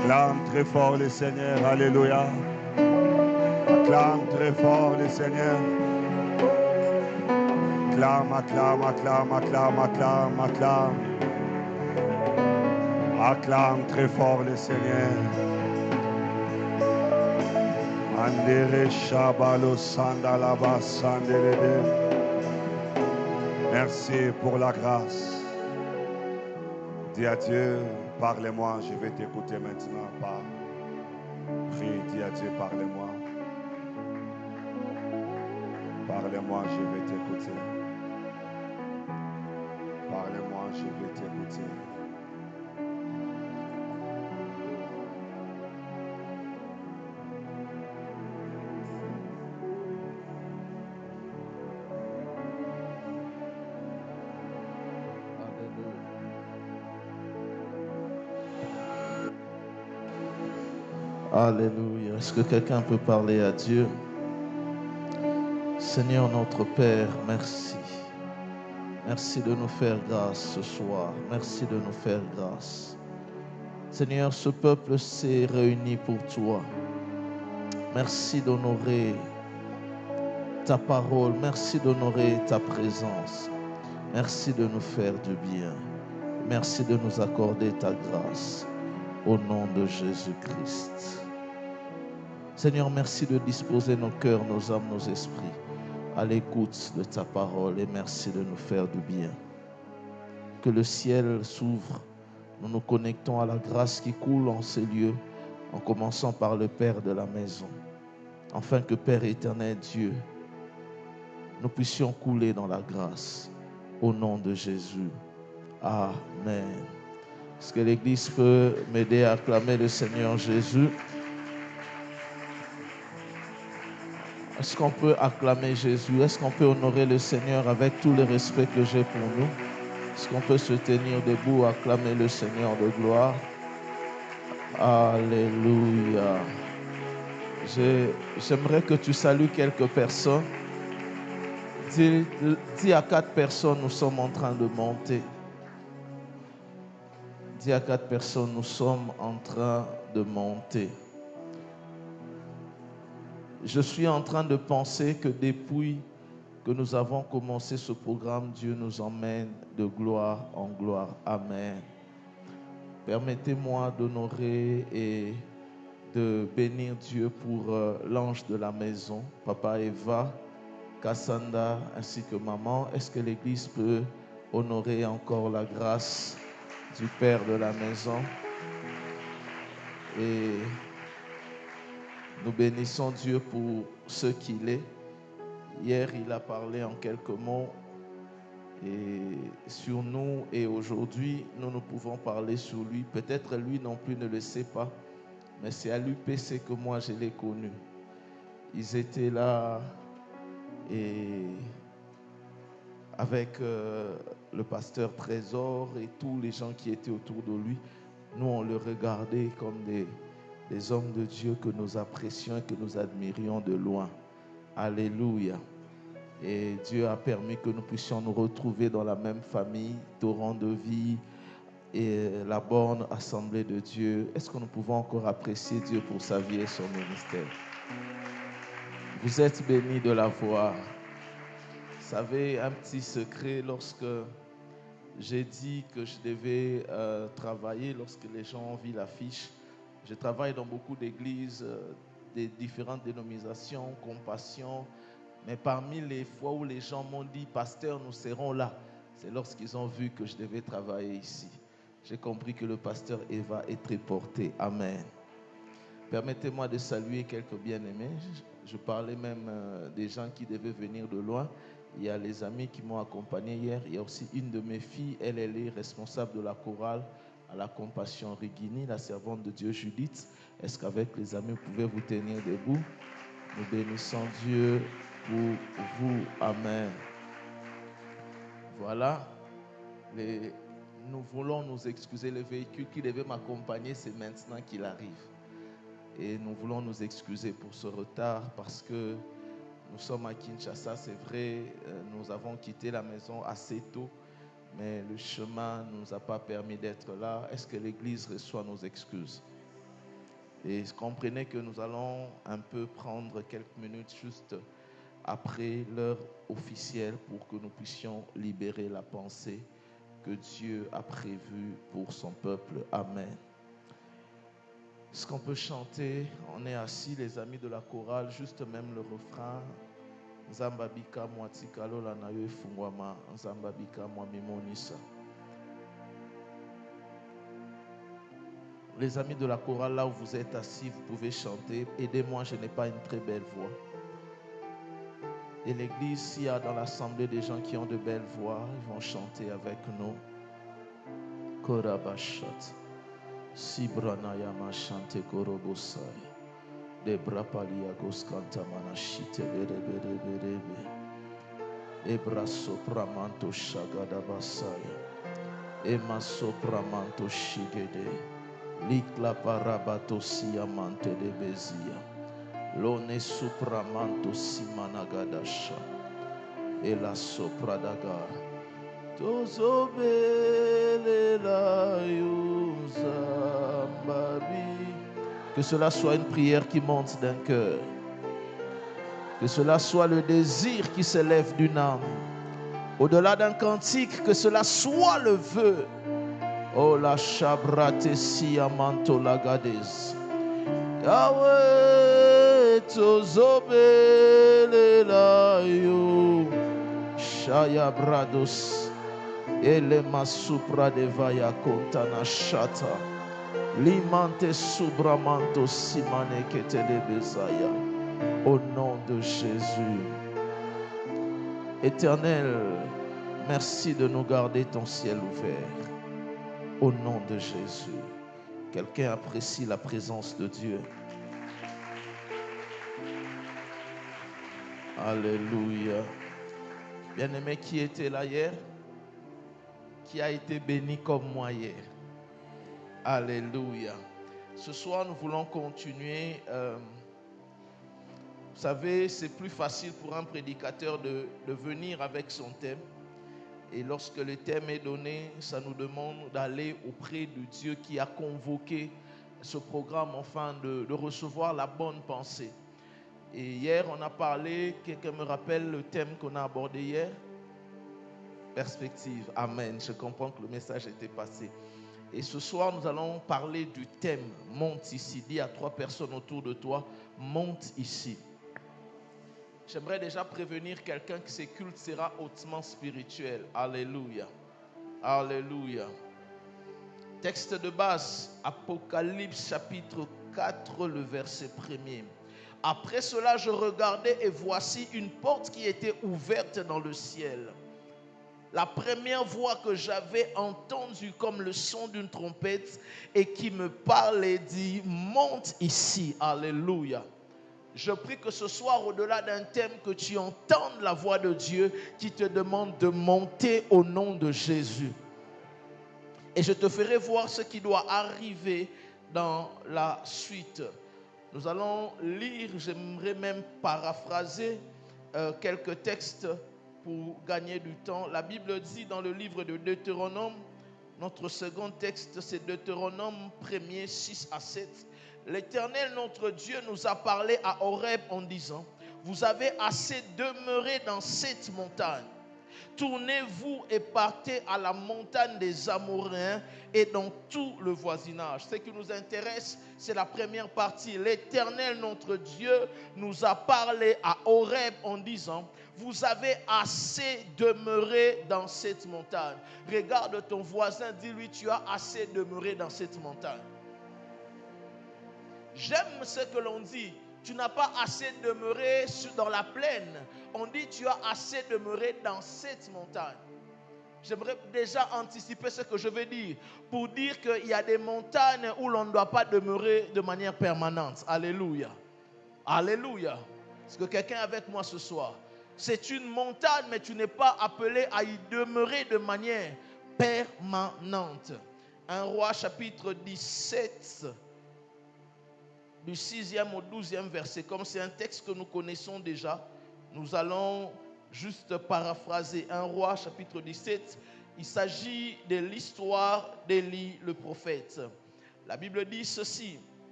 Acclame très fort le Seigneur. Alléluia. Acclame très fort le Seigneur. Acclame, acclame, acclame, acclame, acclame, acclame. Acclame très fort le Seigneur. Andere Shabalo Sandalaba Sandelede. Merci pour la grâce. Dis à Dieu, parlez-moi, je vais t'écouter maintenant. Prie, dis à Dieu, parlez-moi. Parlez-moi, je vais t'écouter. Parlez-moi, je vais t'écouter. Alléluia. Est-ce que quelqu'un peut parler à Dieu? Seigneur notre Père, merci. Merci de nous faire grâce ce soir. Merci de nous faire grâce. Seigneur, ce peuple s'est réuni pour toi. Merci d'honorer ta parole. Merci d'honorer ta présence. Merci de nous faire du bien. Merci de nous accorder ta grâce. Au nom de Jésus-Christ. Seigneur, merci de disposer nos cœurs, nos âmes, nos esprits à l'écoute de ta parole et merci de nous faire du bien. Que le ciel s'ouvre, nous nous connectons à la grâce qui coule en ces lieux, en commençant par le Père de la maison, afin que Père éternel Dieu, nous puissions couler dans la grâce, au nom de Jésus. Amen. Est-ce que l'Église peut m'aider à acclamer le Seigneur Jésus? Est-ce qu'on peut acclamer Jésus? Est-ce qu'on peut honorer le Seigneur avec tout le respect que j'ai pour nous? Est-ce qu'on peut se tenir debout, acclamer le Seigneur de gloire? Alléluia. J'aimerais que tu salues quelques personnes. Dis à 4 personnes, nous sommes en train de monter. Dis à 4 personnes, nous sommes en train de monter. Je suis en train de penser que depuis que nous avons commencé ce programme, Dieu nous emmène de gloire en gloire. Amen. Permettez-moi d'honorer et de bénir Dieu pour l'ange de la maison, Papa Eva, Cassandra ainsi que maman. Est-ce que l'Église peut honorer encore la grâce du Père de la maison? Et nous bénissons Dieu pour ce qu'il est. Hier, il a parlé en quelques mots et sur nous, et aujourd'hui, nous pouvons parler sur lui. Peut-être lui non plus ne le sait pas, mais c'est à l'UPC que moi je l'ai connu. Ils étaient là et avec le pasteur Trésor et tous les gens qui étaient autour de lui, nous on le regardait comme des hommes de Dieu que nous apprécions et que nous admirions de loin. Alléluia. Et Dieu a permis que nous puissions nous retrouver dans la même famille, torrent de vie et la bonne assemblée de Dieu. Est-ce que nous pouvons encore apprécier Dieu pour sa vie et son ministère? Vous êtes bénis de la voir. Vous savez, un petit secret, lorsque j'ai dit que je devais travailler, lorsque les gens ont vu l'affiche, je travaille dans beaucoup d'églises, des différentes dénominations, Compassion. Mais parmi les fois où les gens m'ont dit, pasteur, nous serons là, c'est lorsqu'ils ont vu que je devais travailler ici. J'ai compris que le pasteur Eva est très porté. Amen. Permettez-moi de saluer quelques bien-aimés. Je parlais même des gens qui devaient venir de loin. Il y a les amis qui m'ont accompagné hier. Il y a aussi une de mes filles, elle est responsable de la chorale à la Compassion Rigini, la servante de Dieu Judith. Est-ce qu'avec les amis, vous pouvez vous tenir debout? Nous bénissons Dieu pour vous. Amen. Voilà. Nous voulons nous excuser. Le véhicule qui devait m'accompagner, c'est maintenant qu'il arrive. Et nous voulons nous excuser pour ce retard parce que nous sommes à Kinshasa, c'est vrai, nous avons quitté la maison assez tôt, mais le chemin ne nous a pas permis d'être là. Est-ce que l'Église reçoit nos excuses? Et comprenez que nous allons un peu prendre quelques minutes juste après l'heure officielle pour que nous puissions libérer la pensée que Dieu a prévue pour son peuple. Amen. Est-ce qu'on peut chanter? On est assis, les amis de la chorale, juste même le refrain. Zambabika mwatikalo la nayo efungwama, Zambabika mwamimonisa. Les amis de la chorale, là où vous êtes assis, vous pouvez chanter. Aidez-moi, je n'ai pas une très belle voix. Et l'église, s'il y a dans l'assemblée des gens qui ont de belles voix, ils vont chanter avec nous. Korabashat. Sibranaya machante korobosai. Debrapalia goskanta manashite bereberebe. Ebra sopramanto shagada basaya. Ema sopramanto shigede. Likla parabato siamante de bezia. Lone supramanto simanagadasha. E la sopradaga. Tozobele la yuzambabi. Que cela soit une prière qui monte d'un cœur. Que cela soit le désir qui s'élève d'une âme. Au-delà d'un cantique, que cela soit le vœu. Oh la chabrate siamanto lagades. Yahweh tozobele la yo. Shaya brados. Elema supra de vaya kontana shata. Limante subramanto simane ketele bezaya. Au nom de Jésus. Éternel, merci de nous garder ton ciel ouvert. Au nom de Jésus. Quelqu'un apprécie la présence de Dieu. Alléluia. Bien-aimé, qui était là hier? Qui a été béni comme moi hier? Alléluia. Ce soir, nous voulons continuer. Vous savez, c'est plus facile pour un prédicateur de venir avec son thème. Et lorsque le thème est donné, ça nous demande d'aller auprès de Dieu qui a convoqué ce programme, afin de recevoir la bonne pensée. Et hier, on a parlé, quelqu'un me rappelle le thème qu'on a abordé hier? Perspective. Amen. Je comprends que le message était passé. Et ce soir, nous allons parler du thème. Monte ici. Dis à 3 personnes autour de toi, monte ici. J'aimerais déjà prévenir quelqu'un que ce culte sera hautement spirituel. Alléluia. Alléluia. Texte de base, Apocalypse chapitre 4, le verset 1er. Après cela, je regardais et voici une porte qui était ouverte dans le ciel. La première voix que j'avais entendue comme le son d'une trompette et qui me parlait dit, monte ici. Alléluia. Je prie que ce soir, au-delà d'un thème, que tu entendes la voix de Dieu qui te demande de monter au nom de Jésus. Et je te ferai voir ce qui doit arriver dans la suite. Nous allons lire, j'aimerais même paraphraser quelques textes pour gagner du temps. La Bible dit dans le livre de Deutéronome, notre second texte, c'est Deutéronome 1er, 6 à 7. L'Éternel, notre Dieu, nous a parlé à Horeb en disant, vous avez assez demeuré dans cette montagne. Tournez-vous et partez à la montagne des Amoréens et dans tout le voisinage. Ce qui nous intéresse, c'est la première partie. L'Éternel, notre Dieu, nous a parlé à Horeb en disant, vous avez assez demeuré dans cette montagne. Regarde ton voisin, dis-lui, tu as assez demeuré dans cette montagne. J'aime ce que l'on dit. Tu n'as pas assez demeuré dans la plaine. On dit tu as assez demeuré dans cette montagne. J'aimerais déjà anticiper ce que je vais dire. Pour dire qu'il y a des montagnes où l'on ne doit pas demeurer de manière permanente. Alléluia. Alléluia. Est-ce que quelqu'un est avec moi ce soir? C'est une montagne, mais tu n'es pas appelé à y demeurer de manière permanente. 1 Roi chapitre 17. Du 6e au 12e verset, comme c'est un texte que nous connaissons déjà, nous allons juste paraphraser. 1 Roi chapitre 17, il s'agit de l'histoire d'Élie le prophète. La Bible dit ceci,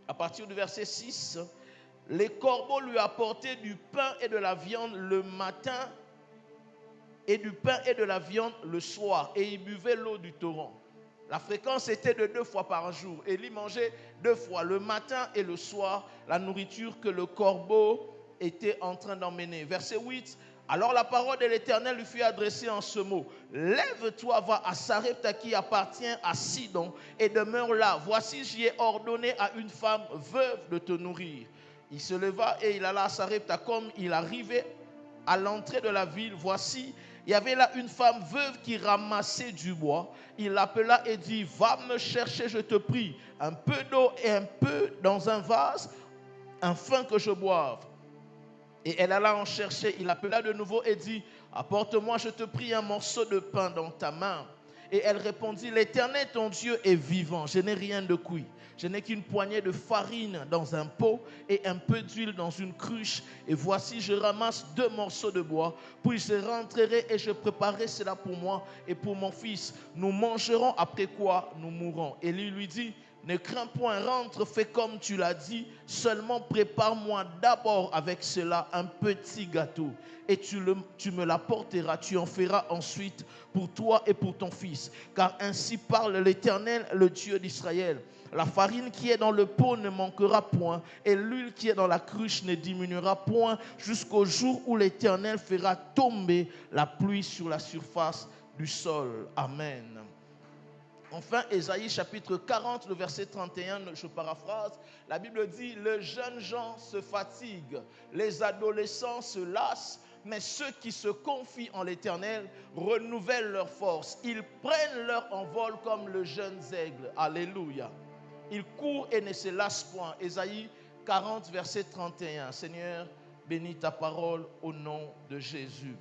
à partir du verset 6, les corbeaux lui apportaient du pain et de la viande le matin et du pain et de la viande le soir, et il buvait l'eau du torrent. La fréquence était de 2 fois par jour. Élie mangeait 2 fois, le matin et le soir, la nourriture que le corbeau était en train d'emmener. Verset 8, alors la parole de l'Éternel lui fut adressée en ce mot. Lève-toi, va à Sarepta qui appartient à Sidon et demeure là. Voici, j'y ai ordonné à une femme veuve de te nourrir. Il se leva et il alla à Sarepta. Comme il arrivait à l'entrée de la ville, voici, il y avait là une femme veuve qui ramassait du bois. Il l'appela et dit, va me chercher, je te prie, un peu d'eau et un peu dans un vase, afin que je boive. Et elle alla en chercher. Il l'appela de nouveau et dit, apporte-moi, je te prie, un morceau de pain dans ta main. Et elle répondit, l'Éternel ton Dieu est vivant, je n'ai rien de cuit. Je n'ai qu'une poignée de farine dans un pot et un peu d'huile dans une cruche. Et voici, je ramasse 2 morceaux de bois. Puis je rentrerai et je préparerai cela pour moi et pour mon fils. Nous mangerons, après quoi nous mourrons. Élie lui dit, ne crains point, rentre, fais comme tu l'as dit. Seulement prépare-moi d'abord avec cela un petit gâteau. Et tu me l'apporteras, tu en feras ensuite pour toi et pour ton fils. Car ainsi parle l'Éternel, le Dieu d'Israël. La farine qui est dans le pot ne manquera point, et l'huile qui est dans la cruche ne diminuera point, jusqu'au jour où l'Éternel fera tomber la pluie sur la surface du sol. Amen. Enfin, Ésaïe chapitre 40, le verset 31, je paraphrase, la Bible dit, les jeunes gens se fatiguent, les adolescents se lassent, mais ceux qui se confient en l'Éternel renouvellent leur force. Ils prennent leur envol comme le jeune aigle. Alléluia. Ils courent et ne se lassent point. Ésaïe 40, verset 31. Seigneur, bénis ta parole au nom de Jésus.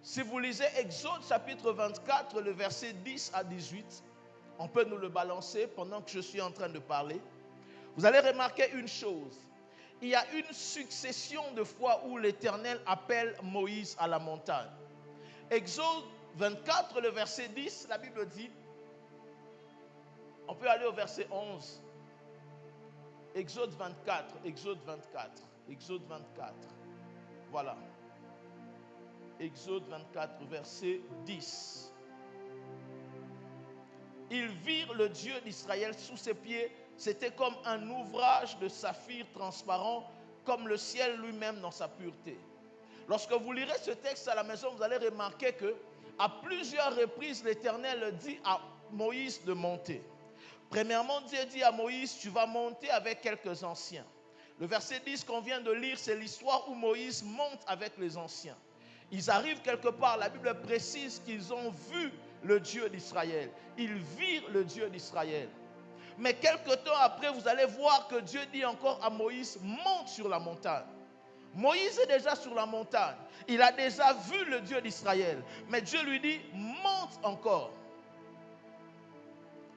Si vous lisez Exode chapitre 24, le verset 10 à 18, on peut nous le balancer pendant que je suis en train de parler. Vous allez remarquer une chose. Il y a une succession de fois où l'Éternel appelle Moïse à la montagne. Exode 24, le verset 10, la Bible dit, on peut aller au verset 11. Exode 24. Voilà. Exode 24, verset 10. Ils virent le Dieu d'Israël sous ses pieds. C'était comme un ouvrage de saphir transparent, comme le ciel lui-même dans sa pureté. Lorsque vous lirez ce texte à la maison, vous allez remarquer que à plusieurs reprises, l'Éternel dit à Moïse de monter. Premièrement, Dieu dit à Moïse, tu vas monter avec quelques anciens. Le verset 10 qu'on vient de lire, c'est l'histoire où Moïse monte avec les anciens. Ils arrivent quelque part, la Bible précise qu'ils ont vu le Dieu d'Israël. Ils virent le Dieu d'Israël. Mais quelque temps après, vous allez voir que Dieu dit encore à Moïse, monte sur la montagne. Moïse est déjà sur la montagne. Il a déjà vu le Dieu d'Israël. Mais Dieu lui dit, monte encore.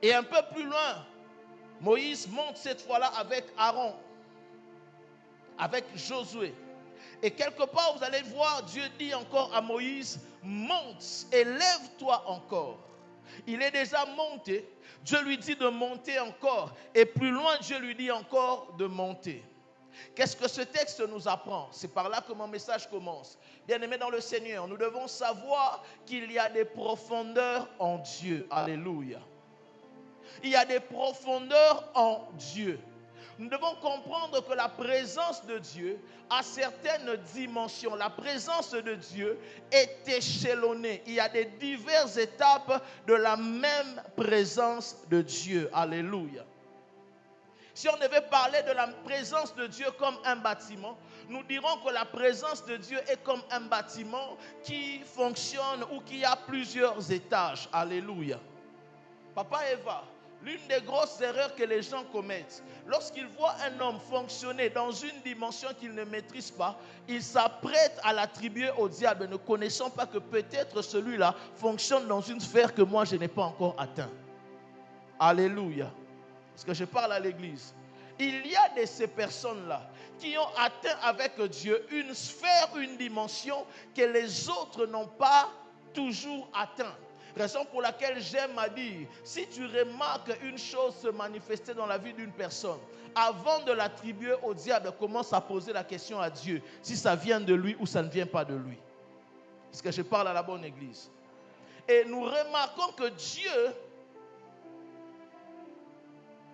Et un peu plus loin, Moïse monte cette fois-là avec Aaron, avec Josué. Et quelque part, vous allez voir, Dieu dit encore à Moïse, monte et lève-toi encore. Il est déjà monté. Dieu lui dit de monter encore. Et plus loin, Dieu lui dit encore de monter. Qu'est-ce que ce texte nous apprend? C'est par là que mon message commence. Bien-aimés dans le Seigneur, nous devons savoir qu'il y a des profondeurs en Dieu. Alléluia. Il y a des profondeurs en Dieu. Nous devons comprendre que la présence de Dieu a certaines dimensions. La présence de Dieu est échelonnée. Il y a des diverses étapes de la même présence de Dieu. Alléluia. Si on devait parler de la présence de Dieu comme un bâtiment, nous dirons que la présence de Dieu est comme un bâtiment qui fonctionne ou qui a plusieurs étages. Alléluia. Papa Eva, l'une des grosses erreurs que les gens commettent, lorsqu'ils voient un homme fonctionner dans une dimension qu'il ne maîtrise pas, ils s'apprêtent à l'attribuer au diable, ne connaissant pas que peut-être celui-là fonctionne dans une sphère que moi je n'ai pas encore atteint. Alléluia. Parce que je parle à l'église. Il y a de ces personnes-là qui ont atteint avec Dieu une sphère, une dimension que les autres n'ont pas toujours atteint. Raison pour laquelle j'aime à dire, si tu remarques une chose se manifester dans la vie d'une personne, avant de l'attribuer au diable, commence à poser la question à Dieu, si ça vient de lui ou ça ne vient pas de lui. Est-ce que je parle à la bonne église? Et nous remarquons que Dieu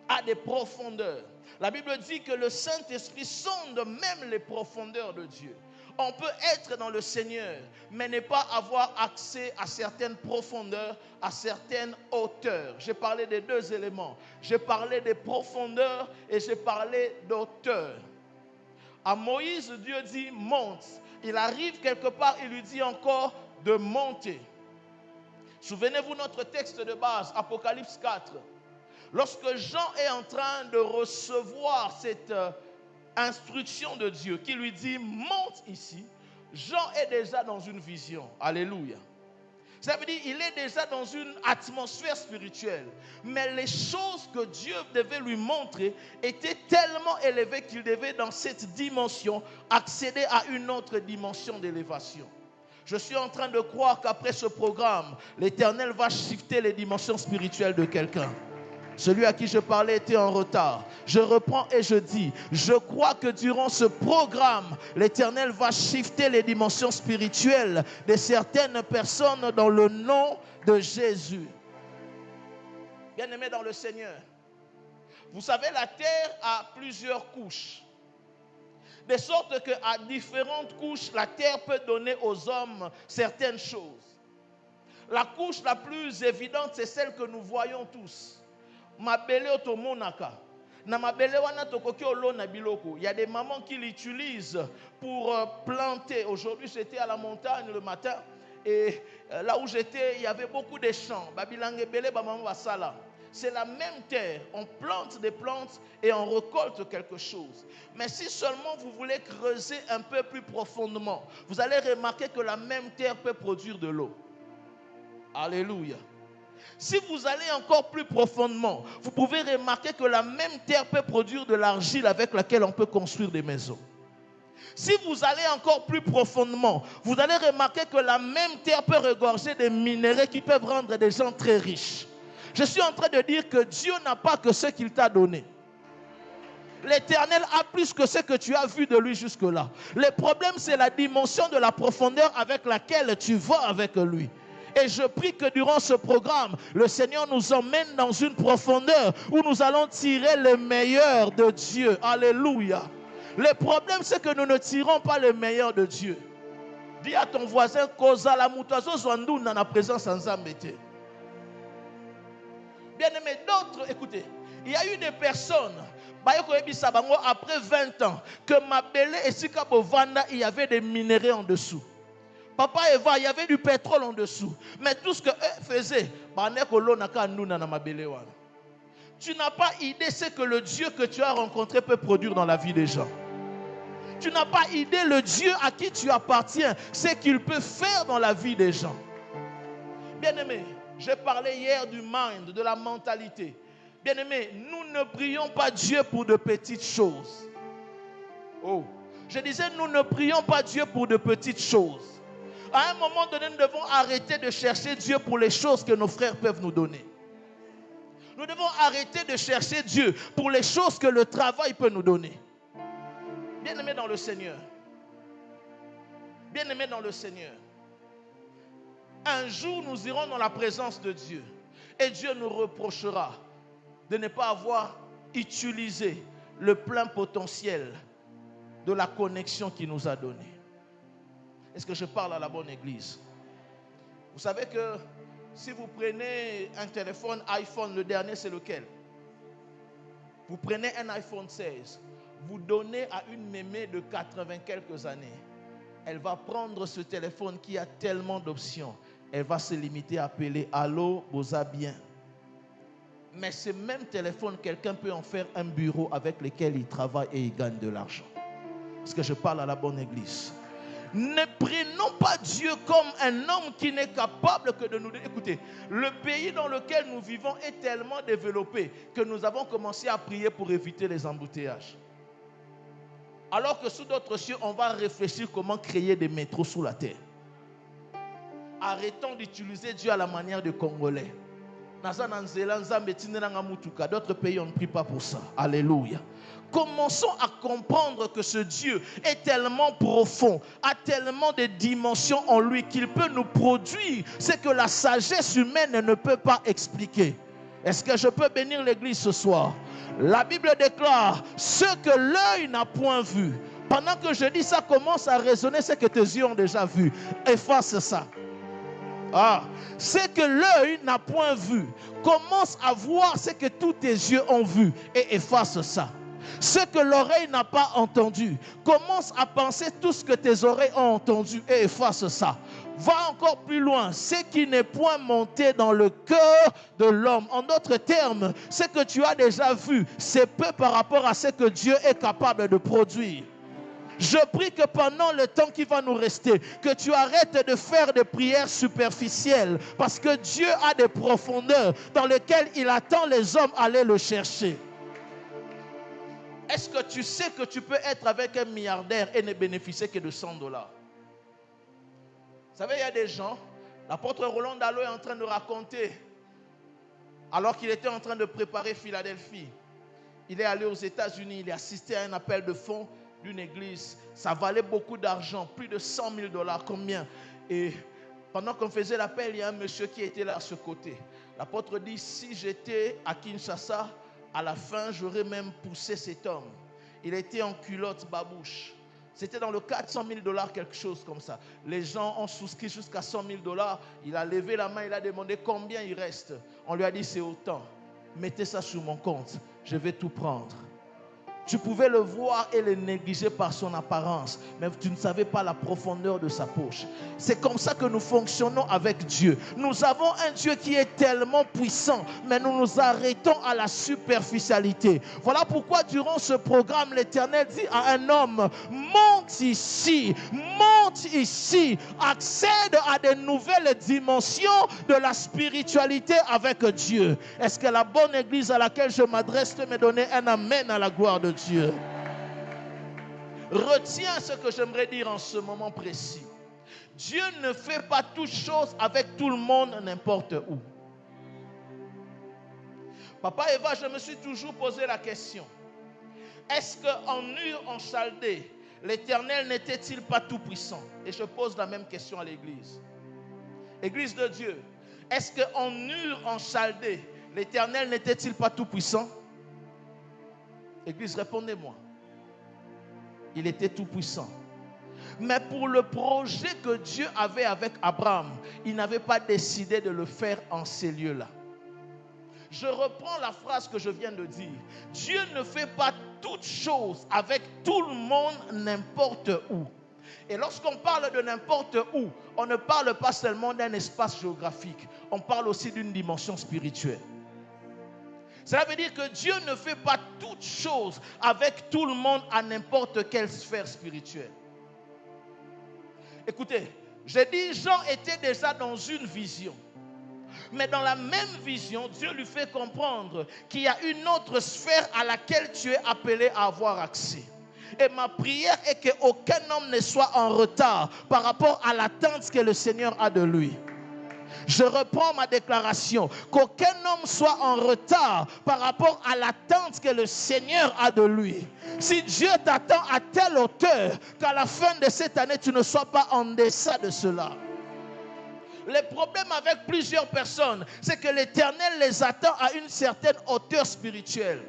a des profondeurs. La Bible dit que le Saint-Esprit sonde même les profondeurs de Dieu. On peut être dans le Seigneur, mais ne pas avoir accès à certaines profondeurs, à certaines hauteurs. J'ai parlé des deux éléments. J'ai parlé des profondeurs et j'ai parlé d'auteur. À Moïse, Dieu dit monte. Il arrive quelque part, il lui dit encore de monter. Souvenez-vous notre texte de base, Apocalypse 4. Lorsque Jean est en train de recevoir cette instruction de Dieu qui lui dit monte ici, Jean est déjà dans une vision. Alléluia. Ça veut dire qu'il est déjà dans une atmosphère spirituelle. Mais les choses que Dieu devait lui montrer étaient tellement élevées qu'il devait dans cette dimension accéder à une autre dimension d'élévation. Je suis en train de croire qu'après ce programme, l'Éternel va shifter les dimensions spirituelles de quelqu'un. Celui à qui je parlais était en retard. Je reprends et je dis, je crois que durant ce programme, l'Éternel va shifter les dimensions spirituelles de certaines personnes dans le nom de Jésus. Bien-aimés dans le Seigneur, vous savez, la terre a plusieurs couches. De sorte qu'à différentes couches, la terre peut donner aux hommes certaines choses. La couche la plus évidente, c'est celle que nous voyons tous. Mabele otomonaka. Na mabele wana tokoki olona biloko. Il y a des mamans qui l'utilisent pour planter. Aujourd'hui, j'étais à la montagne le matin et là où j'étais, il y avait beaucoup de champs. Babilange bele ba maman basala. C'est la même terre. On plante des plantes et on récolte quelque chose. Mais si seulement vous voulez creuser un peu plus profondément, vous allez remarquer que la même terre peut produire de l'eau. Alléluia. Si vous allez encore plus profondément, vous pouvez remarquer que la même terre peut produire de l'argile avec laquelle on peut construire des maisons. Si vous allez encore plus profondément, vous allez remarquer que la même terre peut regorger des minéraux qui peuvent rendre des gens très riches. Je suis en train de dire que Dieu n'a pas que ce qu'il t'a donné. L'Éternel a plus que ce que tu as vu de lui jusque-là. Le problème, c'est la dimension de la profondeur avec laquelle tu vas avec lui. Et je prie que durant ce programme, le Seigneur nous emmène dans une profondeur où nous allons tirer le meilleur de Dieu. Alléluia. Le problème, c'est que nous ne tirons pas le meilleur de Dieu. Dis à ton voisin, Koza la mutazo zwandu dans la présence sans embêter. Bien aimé, d'autres, écoutez, il y a eu des personnes, après 20 ans, que Mabele et Sika Bovanda, il y avait des minéraux en dessous. Papa Eva, il y avait du pétrole en dessous. Mais tout ce qu'eux faisaient, tu n'as pas idée ce que le Dieu que tu as rencontré peut produire dans la vie des gens. Tu n'as pas idée le Dieu à qui tu appartiens, ce qu'il peut faire dans la vie des gens. Bien-aimés, j'ai parlé hier du mind, de la mentalité. Bien-aimés, nous ne prions pas Dieu pour de petites choses. Oh, je disais, nous ne prions pas Dieu pour de petites choses. À un moment donné, nous devons arrêter de chercher Dieu pour les choses que nos frères peuvent nous donner. Nous devons arrêter de chercher Dieu pour les choses que le travail peut nous donner. Bien-aimés dans le Seigneur. Bien-aimés dans le Seigneur. Un jour, nous irons dans la présence de Dieu. Et Dieu nous reprochera de ne pas avoir utilisé le plein potentiel de la connexion qu'il nous a donnée. Est-ce que je parle à la bonne église? Vous savez que si vous prenez un téléphone iPhone, le dernier c'est lequel? Vous prenez un iPhone 16, vous donnez à une mémé de 80 quelques années. Elle va prendre ce téléphone qui a tellement d'options. Elle va se limiter à appeler « Allô, boza bien ». Mais ce même téléphone, quelqu'un peut en faire un bureau avec lequel il travaille et il gagne de l'argent. Est-ce que je parle à la bonne église? Ne prenons pas Dieu comme un homme qui n'est capable que de nous... Écoutez, le pays dans lequel nous vivons est tellement développé que nous avons commencé à prier pour éviter les embouteillages. Alors que sous d'autres cieux, on va réfléchir comment créer des métros sous la terre. Arrêtons d'utiliser Dieu à la manière des Congolais. D'autres pays, on ne prie pas pour ça. Alléluia. Commençons à comprendre que ce Dieu est tellement profond, a tellement de dimensions en lui qu'il peut nous produire ce que la sagesse humaine ne peut pas expliquer. Est-ce que je peux bénir l'église ce soir? La Bible déclare ce que l'œil n'a point vu. Pendant que je dis ça, commence à raisonner ce que tes yeux ont déjà vu. Efface ça. Ce que l'œil n'a point vu. Commence à voir ce que tous tes yeux ont vu et efface ça. Ce que l'oreille n'a pas entendu. Commence à penser tout ce que tes oreilles ont entendu et efface ça. Va encore plus loin. Ce qui n'est point monté dans le cœur de l'homme. En d'autres termes, ce que tu as déjà vu, c'est peu par rapport à ce que Dieu est capable de produire. Je prie que pendant le temps qui va nous rester, que tu arrêtes de faire des prières superficielles, parce que Dieu a des profondeurs dans lesquelles il attend les hommes à aller le chercher. Est-ce que tu sais que tu peux être avec un milliardaire et ne bénéficier que de $100? Vous savez, il y a des gens, l'apôtre Roland Dallot est en train de raconter, alors qu'il était en train de préparer Philadelphie. Il est allé aux États-Unis, il a assisté à un appel de fonds d'une église. Ça valait beaucoup d'argent, plus de $100 000, combien? Et pendant qu'on faisait l'appel, il y a un monsieur qui était là à ce côté. L'apôtre dit, si j'étais à Kinshasa, à la fin, j'aurais même poussé cet homme. Il était en culotte babouche. C'était dans le $400 000, quelque chose comme ça. Les gens ont souscrit jusqu'à $100 000. Il a levé la main, il a demandé combien il reste. On lui a dit, c'est autant. Mettez ça sur mon compte, je vais tout prendre. Tu pouvais le voir et le négliger par son apparence, mais tu ne savais pas la profondeur de sa poche. C'est comme ça que nous fonctionnons avec Dieu. Nous avons un Dieu qui est tellement puissant, mais nous nous arrêtons à la superficialité. Voilà pourquoi durant ce programme, l'Éternel dit à un homme, monte ici, accède à de nouvelles dimensions de la spiritualité avec Dieu. Est-ce que la bonne église à laquelle je m'adresse peut me donner un amen à la gloire de Dieu? Retiens ce que j'aimerais dire en ce moment précis. Dieu ne fait pas toutes choses avec tout le monde n'importe où. Papa Eva, je me suis toujours posé la question. Est-ce qu'en Ur, en Chaldée, l'Éternel n'était-il pas tout puissant? Et je pose la même question à l'église. Église de Dieu, est-ce qu'en Ur, en Chaldée, l'Éternel n'était-il pas tout puissant? Église, répondez-moi. Il était tout puissant. Mais pour le projet que Dieu avait avec Abraham, il n'avait pas décidé de le faire en ces lieux-là. Je reprends la phrase que je viens de dire. Dieu ne fait pas toutes choses avec tout le monde n'importe où. Et lorsqu'on parle de n'importe où, on ne parle pas seulement d'un espace géographique. On parle aussi d'une dimension spirituelle. Cela veut dire que Dieu ne fait pas toutes choses avec tout le monde à n'importe quelle sphère spirituelle. Écoutez, j'ai dit, Jean était déjà dans une vision. Mais dans la même vision, Dieu lui fait comprendre qu'il y a une autre sphère à laquelle tu es appelé à avoir accès. Et ma prière est qu'aucun homme ne soit en retard par rapport à l'attente que le Seigneur a de lui. Je reprends ma déclaration, qu'aucun homme soit en retard par rapport à l'attente que le Seigneur a de lui. Si Dieu t'attend à telle hauteur, qu'à la fin de cette année, tu ne sois pas en deçà de cela. Le problème avec plusieurs personnes, c'est que l'Éternel les attend à une certaine hauteur spirituelle.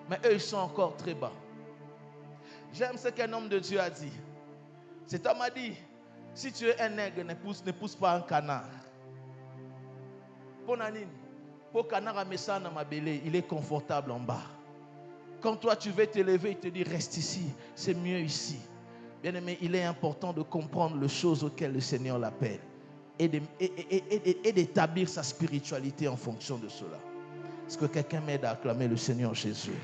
Mais eux, ils sont encore très bas. J'aime ce qu'un homme de Dieu a dit. Cet homme a dit, si tu es un nègre, ne pousse pas un canard. Pour canard à Messana Mabélé, il est confortable en bas. Quand toi tu veux t'élever, il te dit reste ici, c'est mieux ici. Bien aimé, il est important de comprendre les choses auxquelles le Seigneur l'appelle et d'établir sa spiritualité en fonction de cela. Est-ce que quelqu'un m'aide à acclamer le Seigneur Jésus?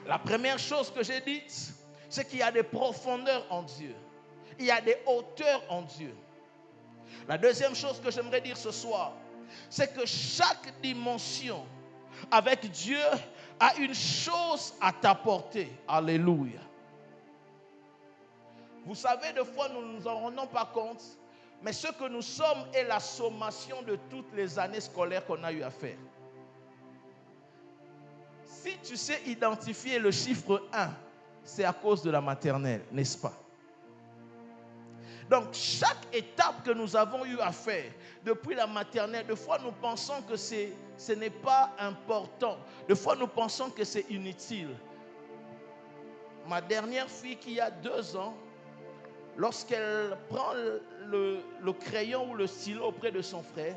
La première chose que j'ai dite, c'est qu'il y a des profondeurs en Dieu. Il y a des hauteurs en Dieu. La deuxième chose que j'aimerais dire ce soir, c'est que chaque dimension avec Dieu a une chose à t'apporter. Alléluia. Vous savez, des fois, nous ne nous en rendons pas compte, mais ce que nous sommes est la sommation de toutes les années scolaires qu'on a eu à faire. Si tu sais identifier le chiffre 1, c'est à cause de la maternelle, n'est-ce pas? Donc, chaque étape que nous avons eu à faire depuis la maternelle, des fois nous pensons que ce n'est pas important. Des fois nous pensons que c'est inutile. Ma dernière fille qui a 2 ans, lorsqu'elle prend le crayon ou le stylo auprès de son frère,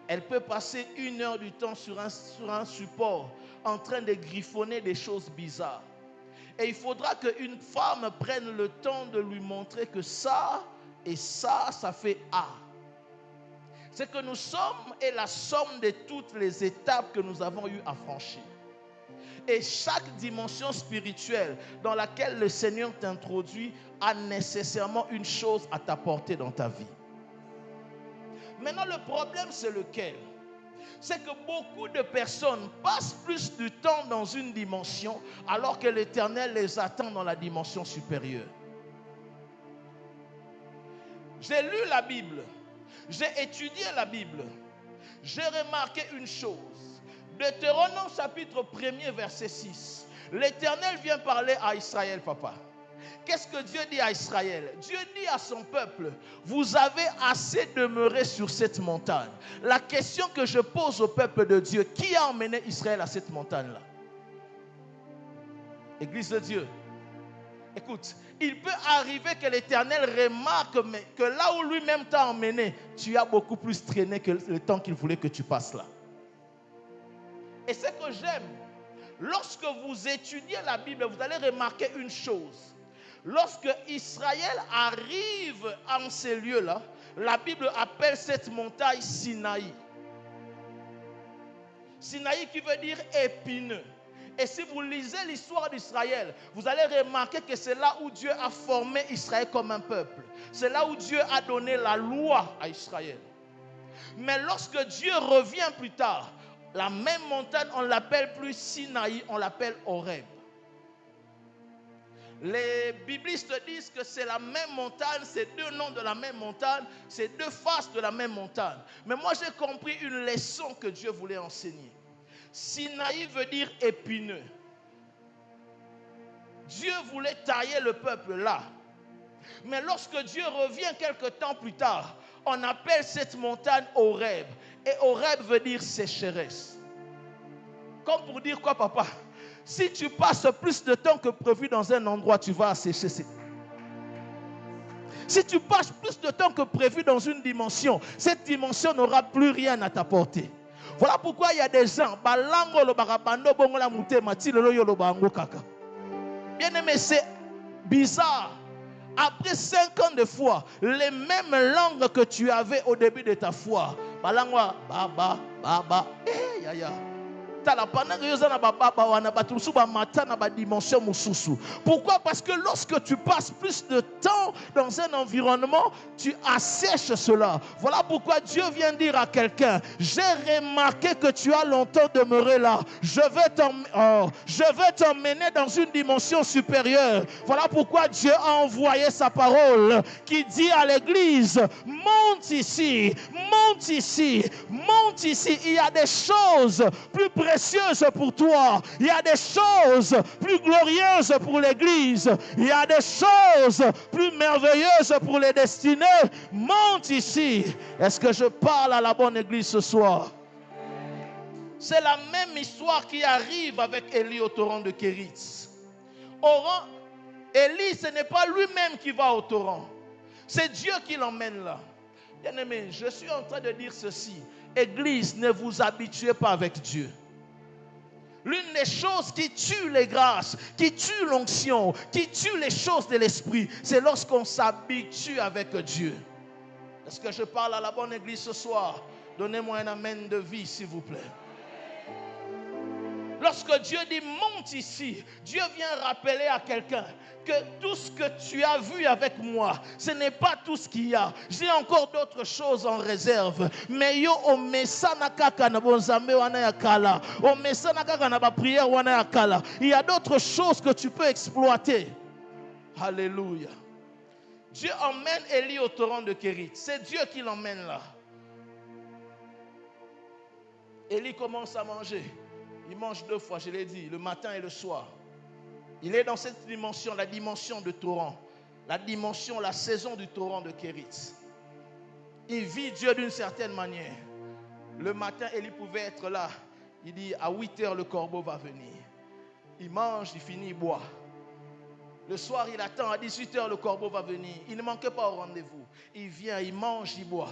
elle peut passer 1 heure du temps sur un support en train de griffonner des choses bizarres. Et il faudra qu'une femme prenne le temps de lui montrer que ça et ça fait A. C'est que nous sommes est la somme de toutes les étapes que nous avons eu à franchir. Et chaque dimension spirituelle dans laquelle le Seigneur t'introduit a nécessairement une chose à t'apporter dans ta vie. Maintenant, le problème, c'est lequel? C'est que beaucoup de personnes passent plus de temps dans une dimension alors que l'Éternel les attend dans la dimension supérieure. J'ai lu la Bible, j'ai étudié la Bible, j'ai remarqué une chose. Deutéronome chapitre 1er verset 6. L'Éternel vient parler à Israël, papa. Qu'est-ce que Dieu dit à Israël? Dieu dit à son peuple, vous avez assez demeuré sur cette montagne. La question que je pose au peuple de Dieu, qui a emmené Israël à cette montagne-là? Église de Dieu. Écoute, il peut arriver que l'Éternel remarque que là où lui-même t'a emmené, tu as beaucoup plus traîné que le temps qu'il voulait que tu passes là. Et ce que j'aime, lorsque vous étudiez la Bible, vous allez remarquer une chose. Lorsque Israël arrive en ces lieux-là, la Bible appelle cette montagne Sinaï. Sinaï qui veut dire épineux. Et si vous lisez l'histoire d'Israël, vous allez remarquer que c'est là où Dieu a formé Israël comme un peuple. C'est là où Dieu a donné la loi à Israël. Mais lorsque Dieu revient plus tard, la même montagne, on ne l'appelle plus Sinaï, on l'appelle Horeb. Les biblistes disent que c'est la même montagne, c'est 2 noms de la même montagne, c'est 2 faces de la même montagne. Mais moi j'ai compris une leçon que Dieu voulait enseigner. Sinaï veut dire épineux. Dieu voulait tailler le peuple là. Mais lorsque Dieu revient quelque temps plus tard, on appelle cette montagne Horeb. Et Horeb veut dire sécheresse. Comme pour dire quoi, papa? Si tu passes plus de temps que prévu dans un endroit, tu vas assécher. Si tu passes plus de temps que prévu dans une dimension, cette dimension n'aura plus rien à t'apporter. Voilà pourquoi il y a des gens, bien aimé, c'est bizarre. Après 5 ans de foi, les mêmes langues que tu avais au début de ta foi, pourquoi? Parce que lorsque tu passes plus de temps dans un environnement, tu assèches cela. Voilà pourquoi Dieu vient dire à quelqu'un, j'ai remarqué que tu as longtemps demeuré là. Je vais t'emmener dans une dimension supérieure. Voilà pourquoi Dieu a envoyé sa parole qui dit à l'église, monte ici, monte ici, monte ici. Il y a des choses plus précieuses pour toi. Il y a des choses plus glorieuses pour l'église. Il y a des choses plus merveilleuses pour les destinées. Monte ici. Est-ce que je parle à la bonne église ce soir? C'est la même histoire qui arrive avec Élie au torrent de Kérit. Élie, ce n'est pas lui-même qui va au torrent. C'est Dieu qui l'emmène là. Bien-aimé, je suis en train de dire ceci. Église, ne vous habituez pas avec Dieu. L'une des choses qui tue les grâces, qui tue l'onction, qui tue les choses de l'esprit, c'est lorsqu'on s'habitue avec Dieu. Est-ce que je parle à la bonne église ce soir? Donnez-moi un amen de vie, s'il vous plaît. Lorsque Dieu dit monte ici, Dieu vient rappeler à quelqu'un que tout ce que tu as vu avec moi, ce n'est pas tout ce qu'il y a. J'ai encore d'autres choses en réserve. Mais yo o mesana kaka na bonzambe wana ya kala, o mesana kaka na ba prière wana ya kala. Il y a d'autres choses que tu peux exploiter. Alléluia. Dieu emmène Élie au torrent de Kérit. C'est Dieu qui l'emmène là. Élie commence à manger. Il mange 2 fois, je l'ai dit, le matin et le soir. Il est dans cette dimension, la dimension de torrent. La dimension, la saison du torrent de Kérit. Il vit Dieu d'une certaine manière. Le matin, Élie pouvait être là. Il dit, à 8 heures, le corbeau va venir. Il mange, il finit, il boit. Le soir, il attend, à 18 heures, le corbeau va venir. Il ne manquait pas au rendez-vous. Il vient, il mange, il boit.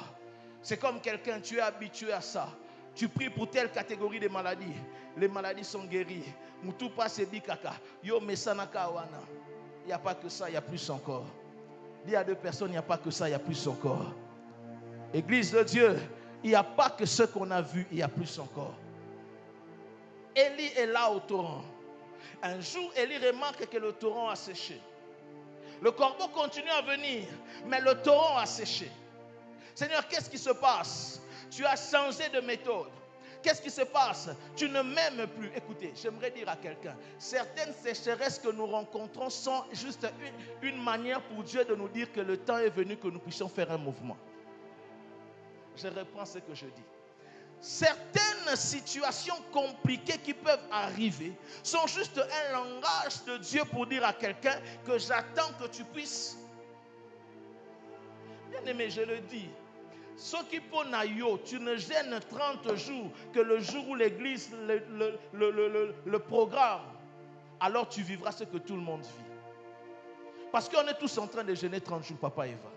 C'est comme quelqu'un, tu es habitué à ça. Tu pries pour telle catégorie de maladies. Les maladies sont guéries. Moutou passe bikaka. Yo mesanaka wana. Il n'y a pas que ça, il y a plus encore. Dis à 2 personnes, il n'y a pas que ça, il y a plus encore. Église de Dieu, il n'y a pas que ce qu'on a vu, il y a plus encore. Élie est là au torrent. Un jour, Élie remarque que le torrent a séché. Le corbeau continue à venir, mais le torrent a séché. Seigneur, qu'est-ce qui se passe? Tu as changé de méthode. Qu'est-ce qui se passe? Tu ne m'aimes plus. Écoutez, j'aimerais dire à quelqu'un, certaines sécheresses que nous rencontrons sont juste une manière pour Dieu de nous dire que le temps est venu que nous puissions faire un mouvement. Je reprends ce que je dis. Certaines situations compliquées qui peuvent arriver sont juste un langage de Dieu pour dire à quelqu'un que j'attends que tu puisses. Bien aimé, je le dis. Ce qui pour Nayo, tu ne gênes 30 jours que le jour où l'église le programme, alors tu vivras ce que tout le monde vit. Parce qu'on est tous en train de gêner 30 jours, papa et Eva.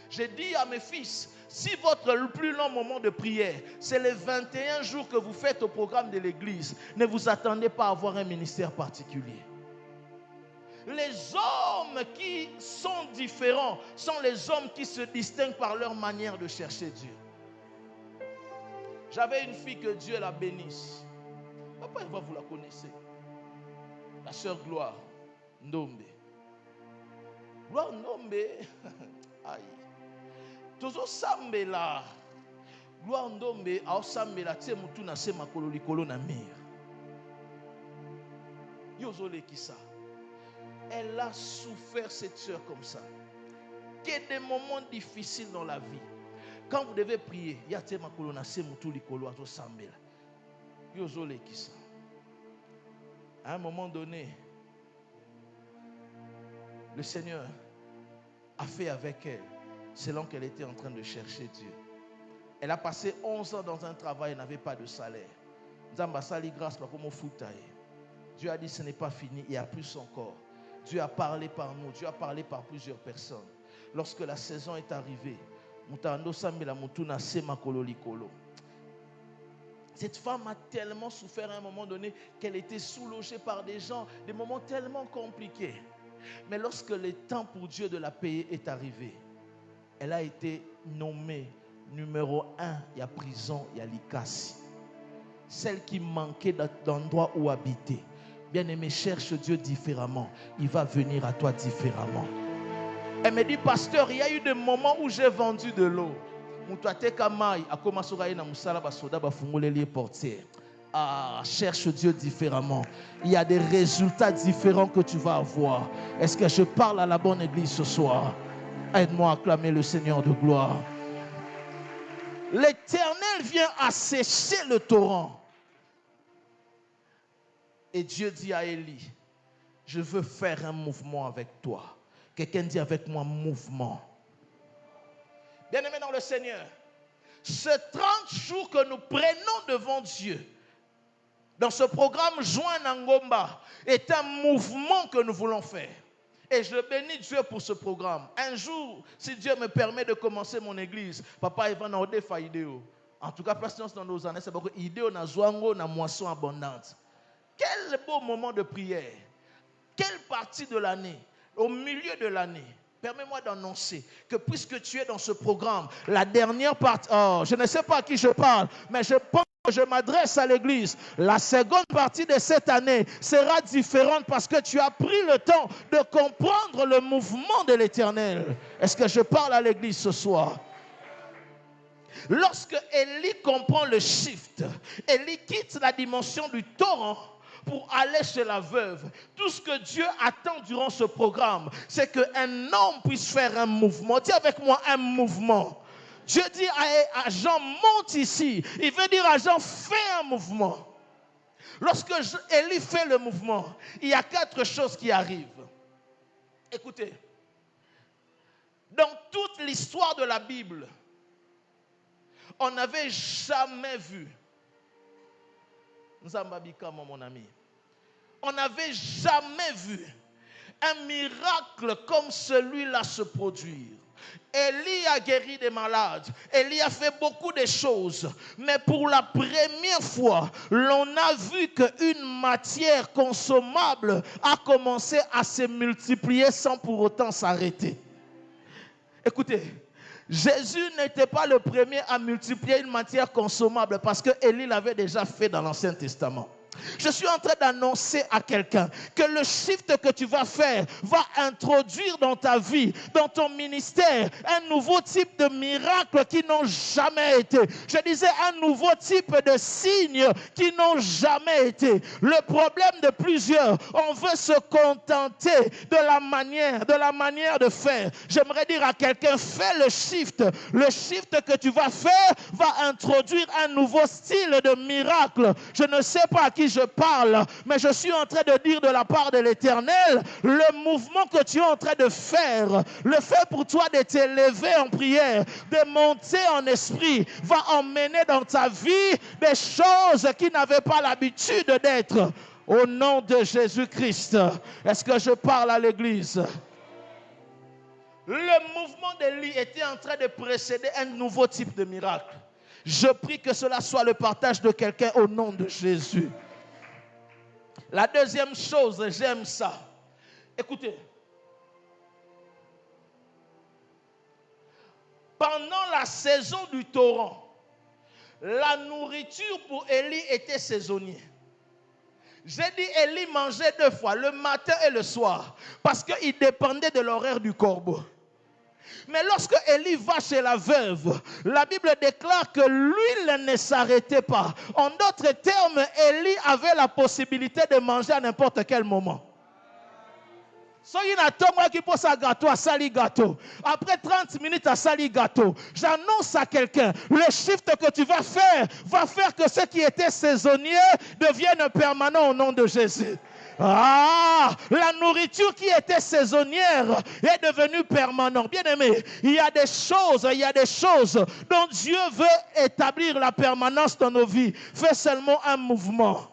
J'ai dit à mes fils, si votre plus long moment de prière, c'est les 21 jours que vous faites au programme de l'église, ne vous attendez pas à avoir un ministère particulier. Les hommes qui sont différents sont les hommes qui se distinguent par leur manière de chercher Dieu. J'avais une fille que Dieu la bénisse. Papa, Eva, vous la connaissez. La sœur Gloire Ndombe. Gloire Ndombe. Aïe. Tozo sambela. Gloire Ndombe a sambela tie mutu na se makolo likolo na mir. Yozole kisa. Elle a souffert, cette sœur, comme ça. Qu'il y ait des moments difficiles dans la vie. Quand vous devez prier, il y a des moments où à un moment donné, le Seigneur a fait avec elle, selon qu'elle était en train de chercher Dieu. Elle a passé 11 ans dans un travail et n'avait pas de salaire. Dieu a dit, ce n'est pas fini, il y a plus encore. Dieu a parlé par nous, Dieu a parlé par plusieurs personnes. Lorsque la saison est arrivée, cette femme a tellement souffert à un moment donné qu'elle était sous-logée par des gens, des moments tellement compliqués. Mais lorsque le temps pour Dieu de la payer est arrivé, elle a été nommée numéro 1, il y a prison, il y a l'Ikasi. Celle qui manquait d'endroit où habiter. Bien-aimé, cherche Dieu différemment. Il va venir à toi différemment. Elle me dit, pasteur, il y a eu des moments où j'ai vendu de l'eau. Cherche Dieu différemment. Il y a des résultats différents que tu vas avoir. Est-ce que je parle à la bonne église ce soir? Aide-moi à acclamer le Seigneur de gloire. L'Éternel vient assécher le torrent. Et Dieu dit à Élie, je veux faire un mouvement avec toi. Quelqu'un dit avec moi, mouvement. Bien-aimé dans le Seigneur, ce 30 jours que nous prenons devant Dieu, dans ce programme Joint Nangomba, est un mouvement que nous voulons faire. Et je bénis Dieu pour ce programme. Un jour, si Dieu me permet de commencer mon église, papa, il va nous faire idéo. En tout cas, patience dans nos années, c'est beaucoup idéo na zoango na moisson abondante. Quel beau moment de prière. Quelle partie de l'année, au milieu de l'année, permets-moi d'annoncer que puisque tu es dans ce programme, la dernière partie, je ne sais pas à qui je parle, mais je pense que je m'adresse à l'église. La seconde partie de cette année sera différente parce que tu as pris le temps de comprendre le mouvement de l'Éternel. Est-ce que je parle à l'église ce soir? Lorsque Élie comprend le shift, Élie quitte la dimension du torrent pour aller chez la veuve. Tout ce que Dieu attend durant ce programme, c'est qu'un homme puisse faire un mouvement. Dis avec moi, un mouvement. Dieu dit à Jean, monte ici. Il veut dire à Jean, fais un mouvement. Lorsque Élie fait le mouvement, il y a 4 choses qui arrivent. Écoutez, dans toute l'histoire de la Bible, on n'avait jamais vu, Nzambabika, mon ami, on n'avait jamais vu un miracle comme celui-là se produire. Élie a guéri des malades, Élie a fait beaucoup de choses, mais pour la première fois, l'on a vu qu'une matière consommable a commencé à se multiplier sans pour autant s'arrêter. Écoutez, Jésus n'était pas le premier à multiplier une matière consommable parce que Élie l'avait déjà fait dans l'Ancien Testament. Je suis en train d'annoncer à quelqu'un que le shift que tu vas faire va introduire dans ta vie, dans ton ministère, un nouveau type de miracle qui n'ont jamais été. Je disais un nouveau type de signes qui n'ont jamais été. Le problème de plusieurs, on veut se contenter de la manière de faire. J'aimerais dire à quelqu'un, fais le shift. Le shift que tu vas faire va introduire un nouveau style de miracle. Je ne sais pas à qui je parle, mais je suis en train de dire de la part de l'Éternel, le mouvement que tu es en train de faire, le fait pour toi de t'élever en prière, de monter en esprit, va emmener dans ta vie des choses qui n'avaient pas l'habitude d'être. Au nom de Jésus-Christ, est-ce que je parle à l'église? Le mouvement d'Élie était en train de précéder un nouveau type de miracle. Je prie que cela soit le partage de quelqu'un au nom de Jésus. La deuxième chose, j'aime ça. Écoutez. Pendant la saison du torrent, la nourriture pour Élie était saisonnière. J'ai dit Élie mangeait 2 fois, le matin et le soir, parce qu'il dépendait de l'horaire du corbeau. Mais lorsque Élie va chez la veuve, la Bible déclare que l'huile ne s'arrêtait pas. En d'autres termes, Élie avait la possibilité de manger à n'importe quel moment. Après 30 minutes à sali gâteau, j'annonce à quelqu'un, le shift que tu vas faire que ce qui était saisonnier devienne permanent au nom de Jésus. La nourriture qui était saisonnière est devenue permanente. Bien aimé, il y a des choses dont Dieu veut établir la permanence dans nos vies. Fais seulement un mouvement.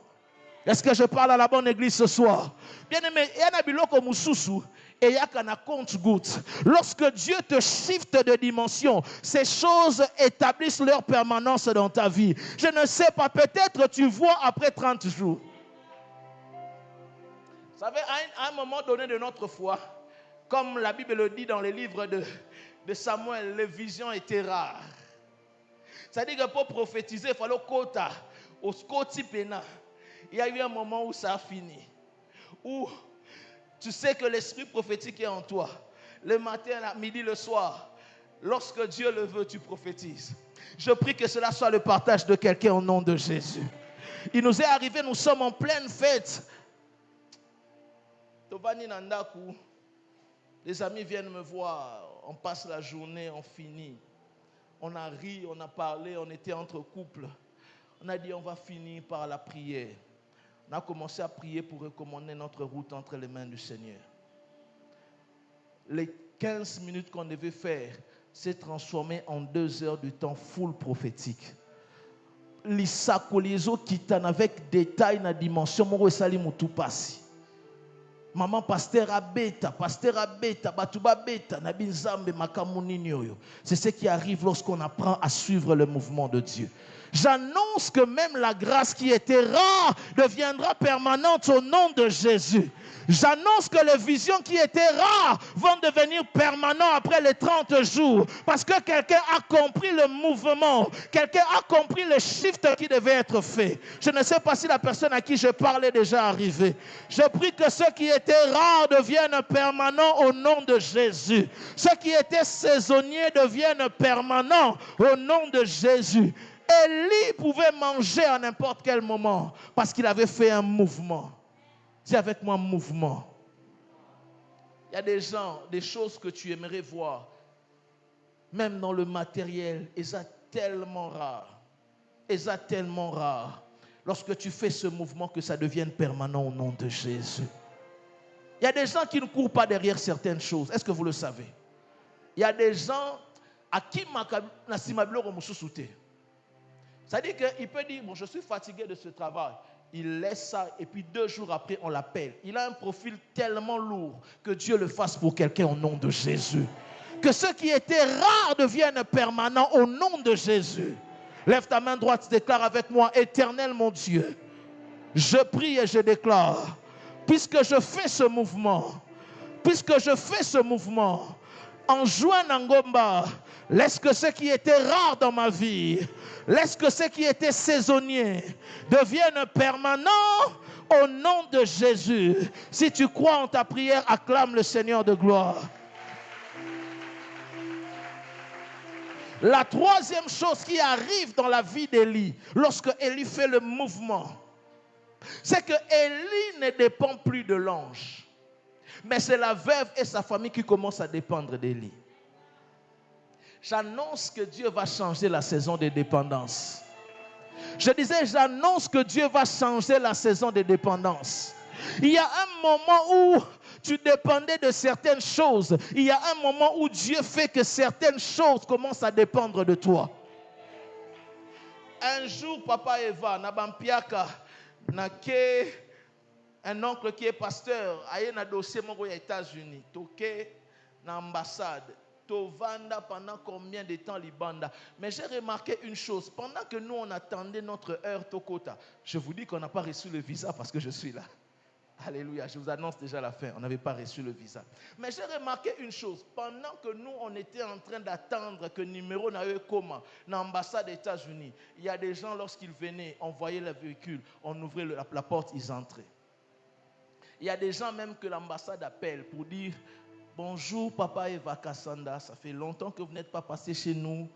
Est-ce que je parle à la bonne église ce soir? Bien aimé, il y a un biloko mususu et il y a un compte-goutte. Lorsque Dieu te shift de dimension, ces choses établissent leur permanence dans ta vie. Je ne sais pas, peut-être tu vois après 30 jours. Vous savez, à un moment donné de notre foi, comme la Bible le dit dans les livres de Samuel, les visions étaient rares. C'est-à-dire que pour prophétiser, il fallait kota, au koti pena. Il y a eu un moment où ça a fini. Où tu sais que l'esprit prophétique est en toi. Le matin, à midi, le soir, lorsque Dieu le veut, tu prophétises. Je prie que cela soit le partage de quelqu'un au nom de Jésus. Il nous est arrivé, nous sommes en pleine fête. Les amis viennent me voir, on passe la journée, on finit. On a ri, on a parlé, on était entre couples. On a dit on va finir par la prière. On a commencé à prier pour recommander notre route entre les mains du Seigneur. Les 15 minutes qu'on devait faire s'est transformé en 2 heures de temps full prophétique. L'isakolizo qui t'en avec détail na dimension moro esali mutu pasi. Maman pasteur abeta, batuba beta, nabi nzambe makamuni nyoyo. C'est ce qui arrive lorsqu'on apprend à suivre le mouvement de Dieu. J'annonce que même la grâce qui était rare deviendra permanente au nom de Jésus. J'annonce que les visions qui étaient rares vont devenir permanentes après les 30 jours. Parce que quelqu'un a compris le mouvement. Quelqu'un a compris le shift qui devait être fait. Je ne sais pas si la personne à qui je parlais est déjà arrivée. Je prie que ce qui était rare devienne permanent au nom de Jésus. Ce qui était saisonnier devienne permanent au nom de Jésus. Élie pouvait manger à n'importe quel moment Parce qu'il avait fait un mouvement. Dis avec moi, mouvement. Il y a des gens, des choses que tu aimerais voir, même dans le matériel, et ça tellement rare. Et ça tellement rare. Lorsque tu fais ce mouvement, que ça devienne permanent au nom de Jésus. Il y a des gens qui ne courent pas derrière certaines choses. Est-ce que vous le savez? Il y a des gens à qui Nassimablo Romusousoute. C'est-à-dire qu'il peut dire, bon, je suis fatigué de ce travail. Il laisse ça et puis 2 jours après, on l'appelle. Il a un profil tellement lourd que Dieu le fasse pour quelqu'un au nom de Jésus. Que ce qui était rare devienne permanent au nom de Jésus. Lève ta main droite, déclare avec moi, Éternel mon Dieu, je prie et je déclare, puisque je fais ce mouvement, en juin Nangomba, laisse que ce qui était rare dans ma vie, laisse que ce qui était saisonnier devienne permanent au nom de Jésus. Si tu crois en ta prière, acclame le Seigneur de gloire. La troisième chose qui arrive dans la vie d'Élie, lorsque Élie fait le mouvement, c'est que Élie ne dépend plus de l'ange. Mais c'est la veuve et sa famille qui commencent à dépendre d'Élie. J'annonce que Dieu va changer la saison de dépendance. Je disais, j'annonce que Dieu va changer la saison de dépendance. Il y a un moment où tu dépendais de certaines choses. Il y a un moment où Dieu fait que certaines choses commencent à dépendre de toi. Un jour, Papa Eva, Nabampiaka, un oncle qui est pasteur, a un dossier aux États-Unis, toqué dans l'ambassade. Tovanda pendant combien de temps Libanda. Mais j'ai remarqué une chose. Pendant que nous, on attendait notre heure Tokota, je vous dis qu'on n'a pas reçu le visa parce que je suis là. Alléluia, je vous annonce déjà la fin. On n'avait pas reçu le visa. Mais j'ai remarqué une chose. Pendant que nous, on était en train d'attendre que numéro n'a eu comment dans l'ambassade des États-Unis, il y a des gens, lorsqu'ils venaient, on voyait le véhicule, on ouvrait la porte, ils entraient. Il y a des gens même que l'ambassade appelle pour dire « Bonjour Papa Eva Kassanda, ça fait longtemps que vous n'êtes pas passé chez nous.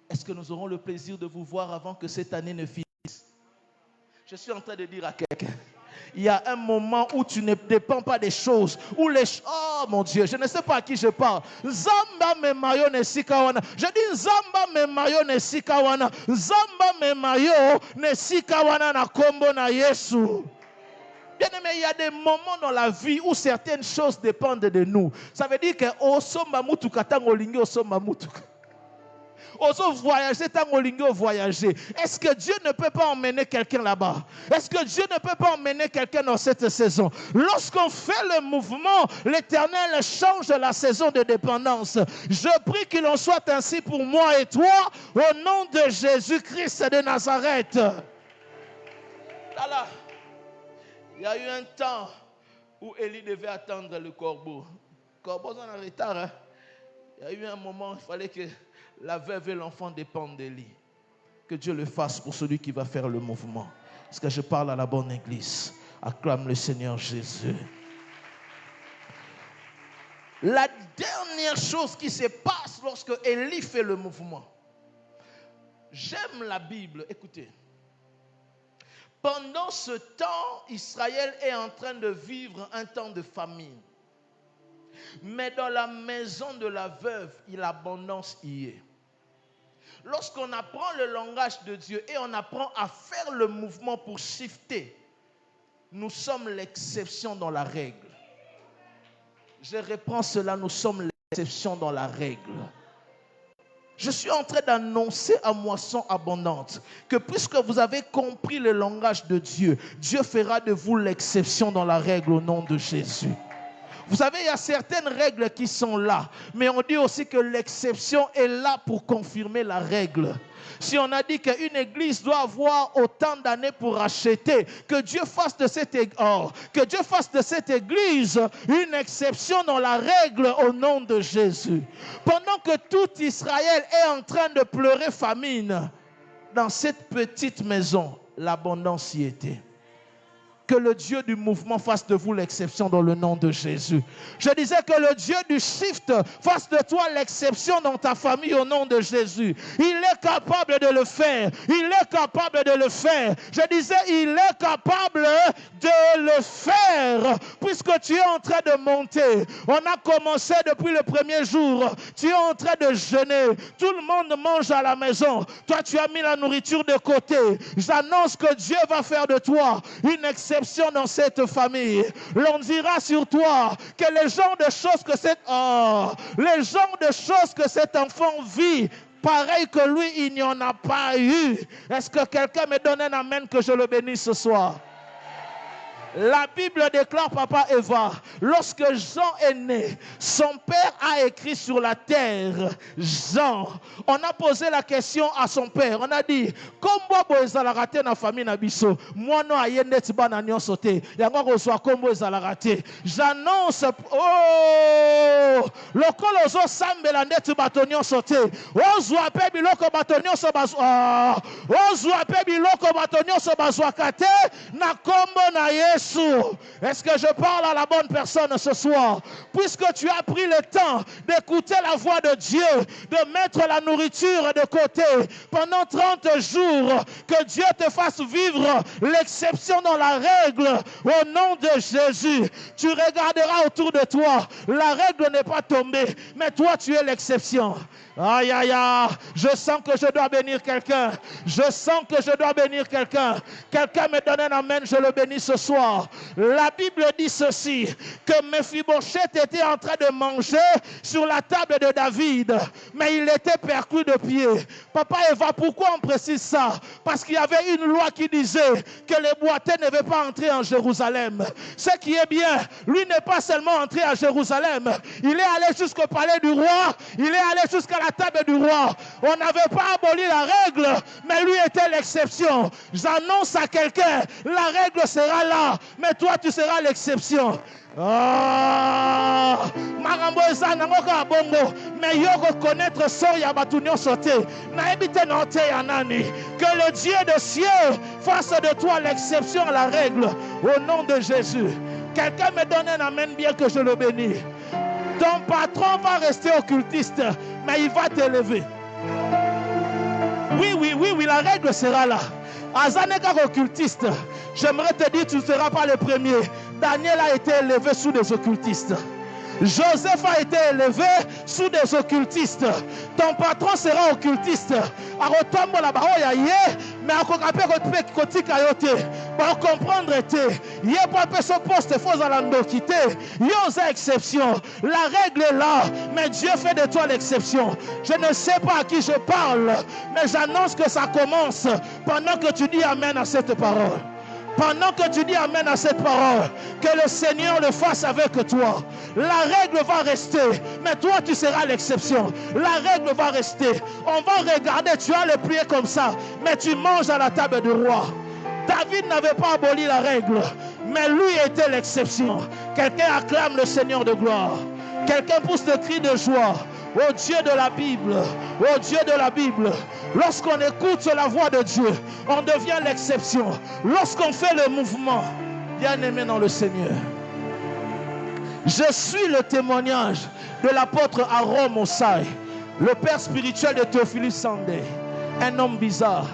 Est-ce que nous aurons le plaisir de vous voir avant que cette année ne finisse ?» Je suis en train de dire à quelqu'un, il y a un moment où tu ne dépends pas des choses, où oh mon Dieu, je ne sais pas à qui je parle. Zamba me mayo ne sikawana. Je dis Zamba me mayo ne sikawana. Zamba me mayo ne sikawana na kombo na Yesu. Bien aimé, il y a des moments dans la vie où certaines choses dépendent de nous. Ça veut dire que osomba mutuka tango lingi osomba mutuka. Oso voyager tango lingi voyager. Est-ce que Dieu ne peut pas emmener quelqu'un là-bas? Est-ce que Dieu ne peut pas emmener quelqu'un dans cette saison? Lorsqu'on fait le mouvement, l'Éternel change la saison de dépendance. Je prie qu'il en soit ainsi pour moi et toi, au nom de Jésus-Christ de Nazareth. Là. Il y a eu un temps où Élie devait attendre le corbeau. Le corbeau en retard. Hein? Il y a eu un moment où il fallait que la veuve et l'enfant dépendent d'Élie. Que Dieu le fasse pour celui qui va faire le mouvement. Est-ce que je parle à la bonne église? Acclame le Seigneur Jésus. La dernière chose qui se passe lorsque Élie fait le mouvement. J'aime la Bible. Écoutez. Pendant ce temps, Israël est en train de vivre un temps de famine. Mais dans la maison de la veuve, l'abondance y est. Lorsqu'on apprend le langage de Dieu et on apprend à faire le mouvement pour shifter, nous sommes l'exception dans la règle. Je reprends cela, nous sommes l'exception dans la règle. Je suis en train d'annoncer à moisson abondante que puisque vous avez compris le langage de Dieu, Dieu fera de vous l'exception dans la règle au nom de Jésus. Vous savez, il y a certaines règles qui sont là, mais on dit aussi que l'exception est là pour confirmer la règle. Si on a dit qu'une église doit avoir autant d'années pour acheter, que Dieu fasse de cette église une exception dans la règle au nom de Jésus. Pendant que tout Israël est en train de pleurer famine, dans cette petite maison, l'abondance y était. que le Dieu du mouvement fasse de vous l'exception dans le nom de Jésus. Je disais que le Dieu du shift fasse de toi l'exception dans ta famille au nom de Jésus. Il est capable de le faire. Il est capable de le faire. Je disais, il est capable de le faire puisque tu es en train de monter. On a commencé depuis le premier jour. Tu es en train de jeûner. Tout le monde mange à la maison. Toi, tu as mis la nourriture de côté. J'annonce que Dieu va faire de toi une exception dans cette famille. L'on dira sur toi que les genres de choses que cet enfant vit, pareil que lui, il n'y en a pas eu. Est-ce que quelqu'un me donne un amen que je le bénisse ce soir? La Bible déclare, papa Eva, lorsque Jean est né, son père a écrit sur la terre, Jean. On a posé la question à son père. On a dit, comment vous raté dans la famille Nabiso? Moi, non, il y a une banane sauté. Il y a un soit comment vous raté. J'annonce, oh, le coloso sambela net batonion sauté. Ozu ape biloko batonion so bazwa. Ozu ape biloko batonion so bazwa kate na kombo na Yesu. Est-ce que je parle à la bonne personne ce soir? Puisque tu as pris le temps d'écouter la voix de Dieu, de mettre la nourriture de côté pendant 30 jours, que Dieu te fasse vivre l'exception dans la règle au nom de Jésus. Tu regarderas autour de toi, la règle n'est pas tombée, mais toi tu es l'exception. Aïe, aïe, aïe, je sens que je dois bénir quelqu'un. Je sens que je dois bénir quelqu'un. Quelqu'un me donne un amen, je le bénis ce soir. La Bible dit ceci, que Mephibosheth était en train de manger sur la table de David, mais il était perclus de pied. Papa Eva, pourquoi on précise ça? Parce qu'il y avait une loi qui disait que les boiteux ne devaient pas entrer en Jérusalem. Ce qui est bien, lui n'est pas seulement entré à Jérusalem, il est allé jusqu'au palais du roi, il est allé jusqu'à la table du roi. On n'avait pas aboli la règle, mais lui était l'exception. J'annonce à quelqu'un, la règle sera là, mais toi tu seras l'exception. Marambo eza nango ka bongo, mais yo reconnaître so ya batunyo sauté. Na ebite note ya nani. Que le Dieu de cieux fasse de toi l'exception à la règle au nom de Jésus. Quelqu'un me donne un amen bien que je le bénis. Ton patron va rester occultiste, mais il va t'élever. Oui, la règle sera là. Azaneka occultiste, j'aimerais te dire, tu ne seras pas le premier. Daniel a été élevé sous des occultistes. Joseph a été élevé sous des occultistes. Ton patron sera occultiste. Mais à comprendre il n'y a pas de poste faux à l'endokité. Il y a exception. La règle est là, mais Dieu fait de toi l'exception. Je ne sais pas à qui je parle, mais j'annonce que ça commence pendant que tu dis amen à cette parole. Pendant que tu dis amen à cette parole, que le Seigneur le fasse avec toi. La règle va rester, mais toi tu seras l'exception. La règle va rester. On va regarder, tu as le plié comme ça, mais tu manges à la table du roi. David n'avait pas aboli la règle, mais lui était l'exception. Quelqu'un acclame le Seigneur de gloire. Quelqu'un pousse le cri de joie. Au Dieu de la Bible, au Dieu de la Bible, lorsqu'on écoute la voix de Dieu, on devient l'exception. Lorsqu'on fait le mouvement, bien aimé dans le Seigneur. Je suis le témoignage de l'apôtre Aaron Mosai, le père spirituel de Théophilus Sandé, un homme bizarre.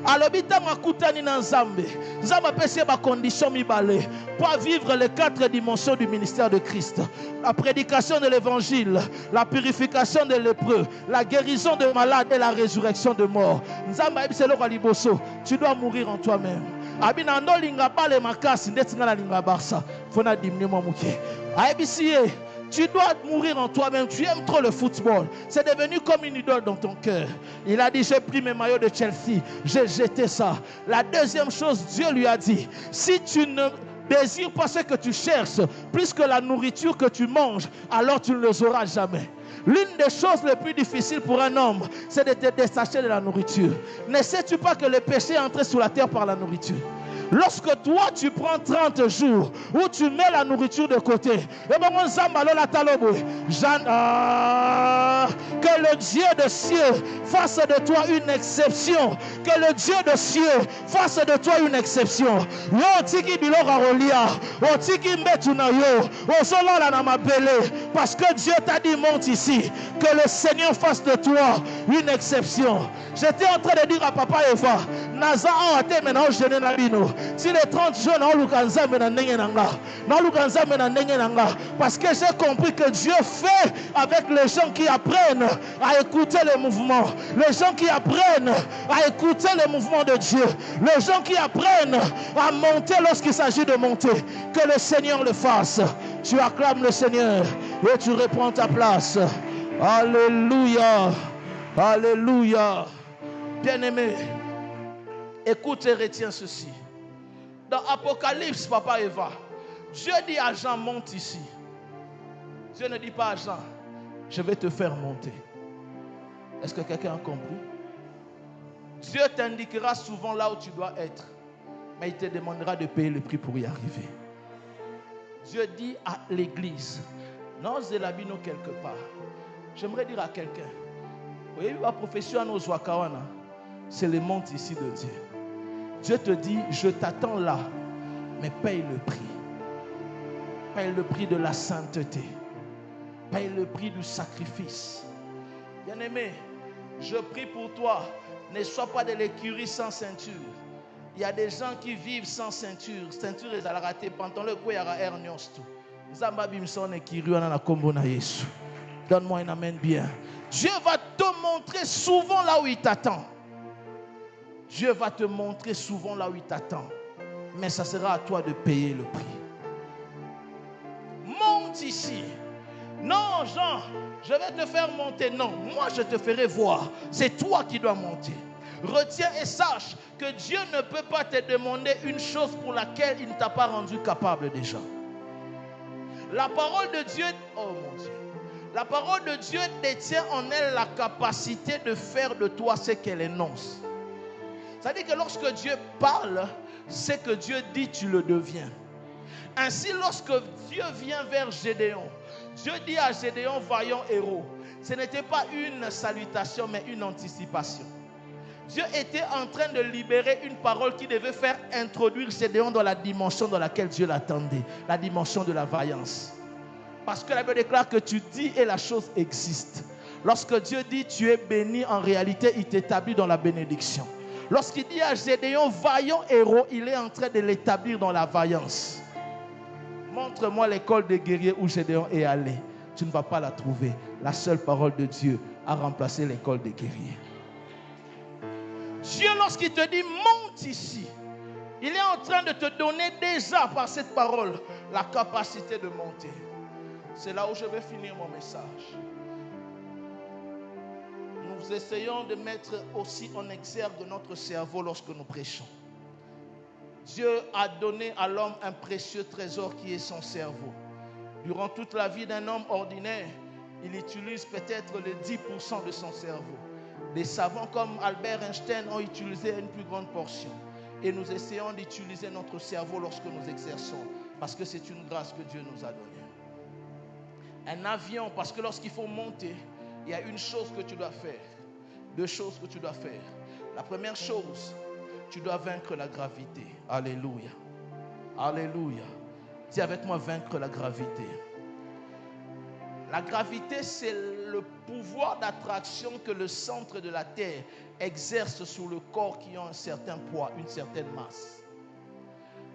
Alobita makutani na Nzambe. Nzambe pese ba condition mibale pour vivre les 4 dimensions du ministère de Christ. La prédication de l'évangile, la purification des lépreux, la guérison des malades et la résurrection des morts. Nzambe ebiselo kwa liboso, tu dois mourir en toi-même. Abina ndo linga bale makasi ndetinga na linga barsa. Fona dimne mo muke. Aibisiye. Tu dois mourir en toi-même. Tu aimes trop le football. C'est devenu comme une idole dans ton cœur. Il a dit, j'ai pris mes maillots de Chelsea. J'ai jeté ça. La deuxième chose, Dieu lui a dit, si tu ne désires pas ce que tu cherches, plus que la nourriture que tu manges, alors tu ne les auras jamais. L'une des choses les plus difficiles pour un homme, c'est de te détacher de la nourriture. Ne sais-tu pas que le péché est entré sur la terre par la nourriture? Lorsque toi tu prends 30 jours où tu mets la nourriture de côté, que le Dieu de cieux fasse de toi une exception. Que le Dieu de cieux fasse de toi une exception. Parce que Dieu t'a dit monte ici. Que le Seigneur fasse de toi une exception. J'étais en train de dire à Papa Eva, Naza a été maintenant jeune Nabino. Si les 30 jeunes ont l'oukanza parce que j'ai compris que Dieu fait avec les gens qui apprennent à écouter les mouvements, les gens qui apprennent à écouter les mouvements de Dieu, les gens qui apprennent à monter lorsqu'il s'agit de monter. Que le Seigneur le fasse. Tu acclames le Seigneur et tu reprends ta place. Alléluia. Alléluia. Bien-aimé, écoute et retiens ceci. Dans Apocalypse, Papa Eva, Dieu dit à Jean, monte ici. Dieu ne dit pas à Jean, je vais te faire monter. Est-ce que quelqu'un a compris? Dieu t'indiquera souvent là où tu dois être, mais il te demandera de payer le prix pour y arriver. Dieu dit à l'église, non, Zelabino quelque part. J'aimerais dire à quelqu'un, vous voyez, la profession à nos Wakawana, c'est le monte ici de Dieu. Dieu te dit, je t'attends là, mais paye le prix. Paye le prix de la sainteté. Paye le prix du sacrifice. Bien-aimé, je prie pour toi, ne sois pas de l'écurie sans ceinture. Il y a des gens qui vivent sans ceinture. Ceinture est à la rater, pantalon, quoi, il y aura hernios tout. Donne-moi un amen bien. Dieu va te montrer souvent là où il t'attend. Dieu va te montrer souvent là où il t'attend. Mais ça sera à toi de payer le prix. Monte ici. Non, Jean, je vais te faire monter. Non, moi je te ferai voir. C'est toi qui dois monter. Retiens et sache que Dieu ne peut pas te demander une chose pour laquelle il ne t'a pas rendu capable déjà. La parole de Dieu, oh mon Dieu, la parole de Dieu détient en elle la capacité de faire de toi ce qu'elle énonce. C'est-à-dire que lorsque Dieu parle, ce que Dieu dit, tu le deviens. Ainsi, lorsque Dieu vient vers Gédéon, Dieu dit à Gédéon, vaillant héros, ce n'était pas une salutation, mais une anticipation. Dieu était en train de libérer une parole qui devait faire introduire Gédéon dans la dimension dans laquelle Dieu l'attendait, la dimension de la vaillance. Parce que la Bible déclare que tu dis et la chose existe. Lorsque Dieu dit tu es béni, en réalité, il t'établit dans la bénédiction. Lorsqu'il dit à Gédéon, vaillant héros, il est en train de l'établir dans la vaillance. Montre-moi l'école des guerriers où Gédéon est allé. Tu ne vas pas la trouver. La seule parole de Dieu a remplacé l'école des guerriers. Dieu, lorsqu'il te dit monte ici, il est en train de te donner déjà par cette parole la capacité de monter. C'est là où je vais finir mon message. Nous essayons de mettre aussi en exergue notre cerveau lorsque nous prêchons. Dieu a donné à l'homme un précieux trésor qui est son cerveau. Durant toute la vie d'un homme ordinaire, il utilise peut-être les 10% de son cerveau. Des savants comme Albert Einstein ont utilisé une plus grande portion. Et nous essayons d'utiliser notre cerveau lorsque nous exerçons, parce que c'est une grâce que Dieu nous a donnée. Un avion, parce que lorsqu'il faut monter, il y a une chose que tu dois faire. Deux choses que tu dois faire. La première chose, tu dois vaincre la gravité. Alléluia. Alléluia. Dis avec moi, vaincre la gravité. La gravité, c'est le pouvoir d'attraction que le centre de la Terre exerce sur le corps qui a un certain poids, une certaine masse.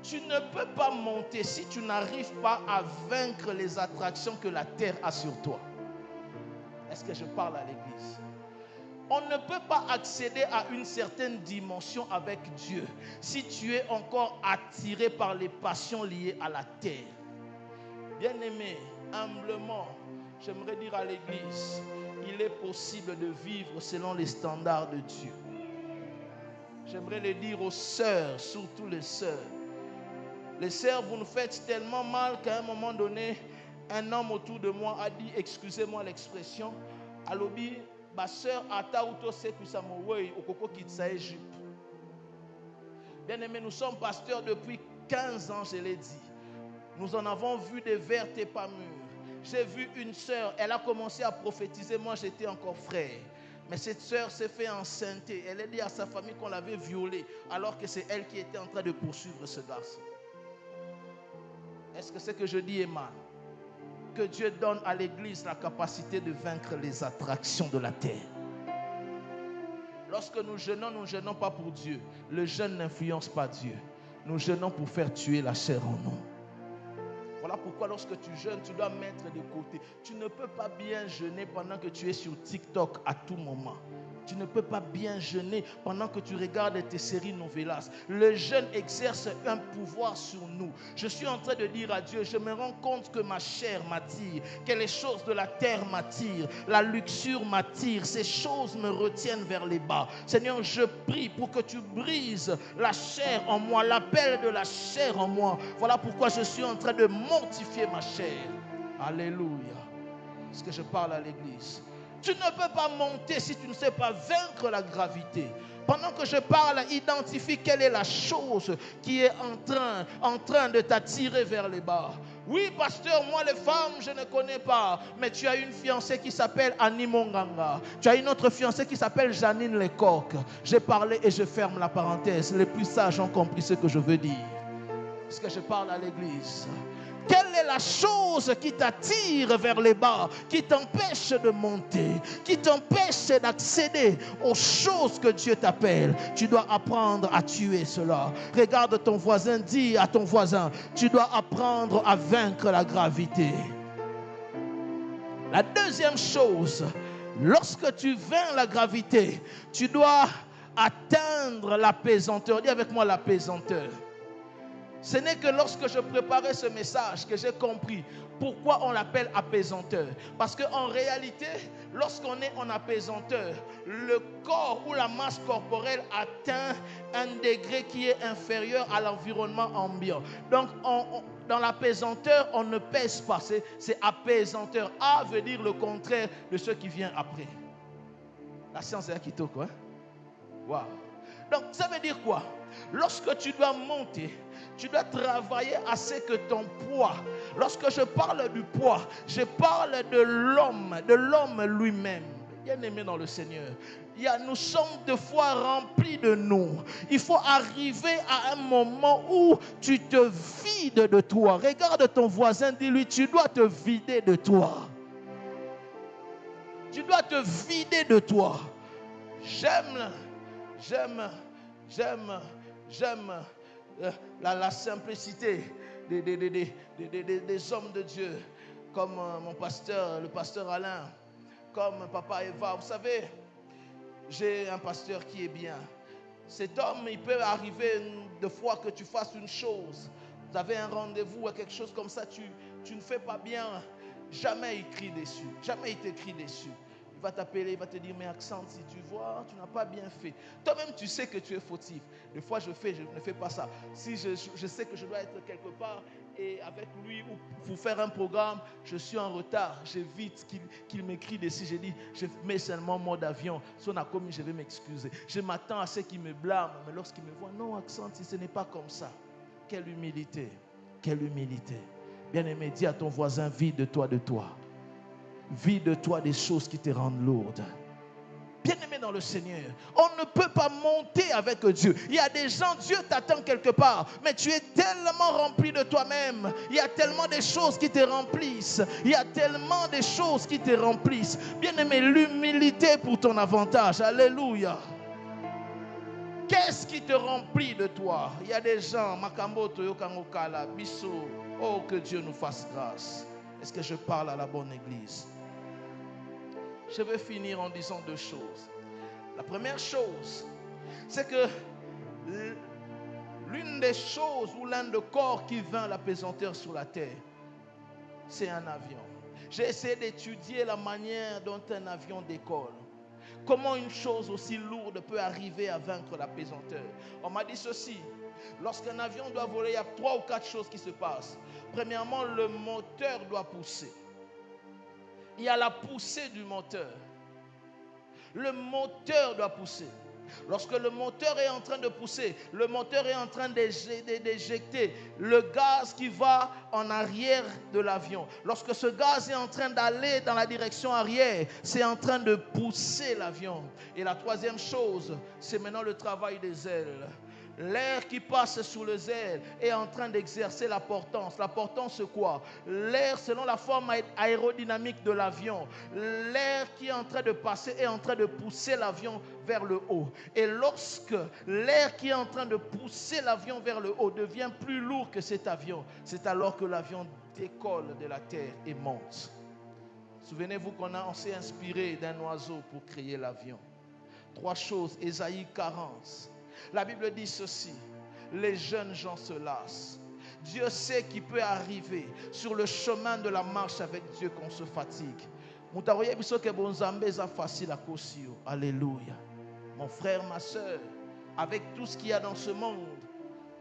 Tu ne peux pas monter si tu n'arrives pas à vaincre les attractions que la Terre a sur toi. Est-ce que je parle à l'église? On ne peut pas accéder à une certaine dimension avec Dieu si tu es encore attiré par les passions liées à la terre. Bien-aimé, humblement, j'aimerais dire à l'église, il est possible de vivre selon les standards de Dieu. J'aimerais le dire aux sœurs, surtout les sœurs. Les sœurs, vous nous faites tellement mal qu'à un moment donné, un homme autour de moi a dit, excusez-moi l'expression, alobi, ma sœur ata uto se kusamowe okoko kitsae jupe. Bien-aimés, nous sommes pasteurs depuis 15 ans, je l'ai dit. Nous en avons vu des vertes et pas mûres. J'ai vu une sœur, elle a commencé à prophétiser, moi j'étais encore frère. Mais cette sœur s'est fait enceinter. Elle a dit à sa famille qu'on l'avait violée, alors que c'est elle qui était en train de poursuivre ce garçon. Est-ce que ce que je dis est mal? Que Dieu donne à l'église la capacité de vaincre les attractions de la terre. Lorsque nous jeûnons pas pour Dieu. Le jeûne n'influence pas Dieu. Nous jeûnons pour faire tuer la chair en nous. Voilà pourquoi lorsque tu jeûnes, tu dois mettre de côté. Tu ne peux pas bien jeûner pendant que tu es sur TikTok à tout moment. Tu ne peux pas bien jeûner pendant que tu regardes tes séries novelas. Le jeûne exerce un pouvoir sur nous. Je suis en train de dire à Dieu, je me rends compte que ma chair m'attire, que les choses de la terre m'attirent, la luxure m'attire, ces choses me retiennent vers les bas. Seigneur, je prie pour que tu brises la chair en moi, l'appel de la chair en moi. Voilà pourquoi je suis en train de mortifier ma chair. Alléluia. Est-ce que je parle à l'église? Tu ne peux pas monter si tu ne sais pas vaincre la gravité. Pendant que je parle, identifie quelle est la chose qui est en train de t'attirer vers les bas. Oui, pasteur, moi les femmes, je ne connais pas. Mais tu as une fiancée qui s'appelle Annie Monganga. Tu as une autre fiancée qui s'appelle Janine Lecoq. J'ai parlé et je ferme la parenthèse. Les plus sages ont compris ce que je veux dire. Est-ce que je parle à l'église? Quelle est la chose qui t'attire vers les bas, qui t'empêche de monter, qui t'empêche d'accéder aux choses que Dieu t'appelle? Tu dois apprendre à tuer cela. Regarde ton voisin, dis à ton voisin, tu dois apprendre à vaincre la gravité. La deuxième chose, lorsque tu vaincs la gravité, tu dois atteindre l'apaisanteur. Dis avec moi l'apaisanteur. Ce n'est que lorsque je préparais ce message que j'ai compris pourquoi on l'appelle apaisanteur. Parce qu'en réalité, lorsqu'on est en apaisanteur, le corps ou la masse corporelle atteint un degré qui est inférieur à l'environnement ambiant. Donc, dans l'apaisanteur, on ne pèse pas. C'est apaisanteur. A veut dire le contraire de ce qui vient après. La science est acquitto, quoi. Wow. Donc, ça veut dire quoi? Lorsque tu dois monter, tu dois travailler à ce que ton poids, lorsque je parle du poids, je parle de l'homme lui-même. Bien-aimé dans le Seigneur, nous sommes des fois remplis de nous. Il faut arriver à un moment où tu te vides de toi. Regarde ton voisin, dis-lui, tu dois te vider de toi. Tu dois te vider de toi. J'aime la simplicité des hommes de Dieu, comme mon pasteur, le pasteur Alain, comme Papa Eva. Vous savez, j'ai un pasteur qui est bien. Cet homme, il peut arriver de fois que tu fasses une chose. Vous avez un rendez-vous ou quelque chose comme ça, tu ne fais pas bien. Jamais il crie dessus. Jamais il t'écrit dessus. Il va t'appeler, il va te dire, mais Accent, si tu vois, tu n'as pas bien fait. Toi-même, tu sais que tu es fautif. Des fois, je ne fais pas ça. Si je sais que je dois être quelque part et avec lui ou pour faire un programme, je suis en retard. J'évite qu'il m'écrit dessus. Je dis, je mets seulement mode avion. Si on a commis, je vais m'excuser. Je m'attends à ce qu'il me blâme. Mais lorsqu'il me voit, non, Accent, ce n'est pas comme ça. Quelle humilité. Quelle humilité. Bien-aimé, dis à ton voisin, vide-toi de toi. Vide-toi des choses qui te rendent lourde. Bien-aimé dans le Seigneur, on ne peut pas monter avec Dieu. Il y a des gens, Dieu t'attend quelque part, mais tu es tellement rempli de toi-même. Il y a tellement de choses qui te remplissent. Il y a tellement de choses qui te remplissent. Bien-aimé, l'humilité pour ton avantage. Alléluia. Qu'est-ce qui te remplit de toi? Il y a des gens, Makambo, Toyokangokala, Bisso. Oh, que Dieu nous fasse grâce. Est-ce que je parle à la bonne église? Je vais finir en disant deux choses. La première chose, c'est que l'une des choses ou l'un des corps qui vainc l'apaisanteur sur la terre, c'est un avion. J'ai essayé d'étudier la manière dont un avion décolle. Comment une chose aussi lourde peut arriver à vaincre l'apaisanteur. On m'a dit ceci, lorsqu'un avion doit voler, il y a 3 ou 4 choses qui se passent. Premièrement, le moteur doit pousser. Il y a la poussée du moteur. Le moteur doit pousser. Lorsque le moteur est en train de pousser, le moteur est en train d'éjecter le gaz qui va en arrière de l'avion. Lorsque ce gaz est en train d'aller dans la direction arrière, c'est en train de pousser l'avion. Et la troisième chose, c'est maintenant le travail des ailes. L'air qui passe sous les ailes est en train d'exercer la portance. La portance, c'est quoi? L'air, selon la forme aérodynamique de l'avion, l'air qui est en train de passer est en train de pousser l'avion vers le haut. Et lorsque l'air qui est en train de pousser l'avion vers le haut devient plus lourd que cet avion, c'est alors que l'avion décolle de la terre et monte. Souvenez-vous qu'on s'est inspiré d'un oiseau pour créer l'avion. 3 choses, Ésaïe 40. La Bible dit ceci: les jeunes gens se lassent. Dieu sait qu'il peut arriver sur le chemin de la marche avec Dieu qu'on se fatigue. Alléluia. Mon frère, ma soeur, avec tout ce qu'il y a dans ce monde,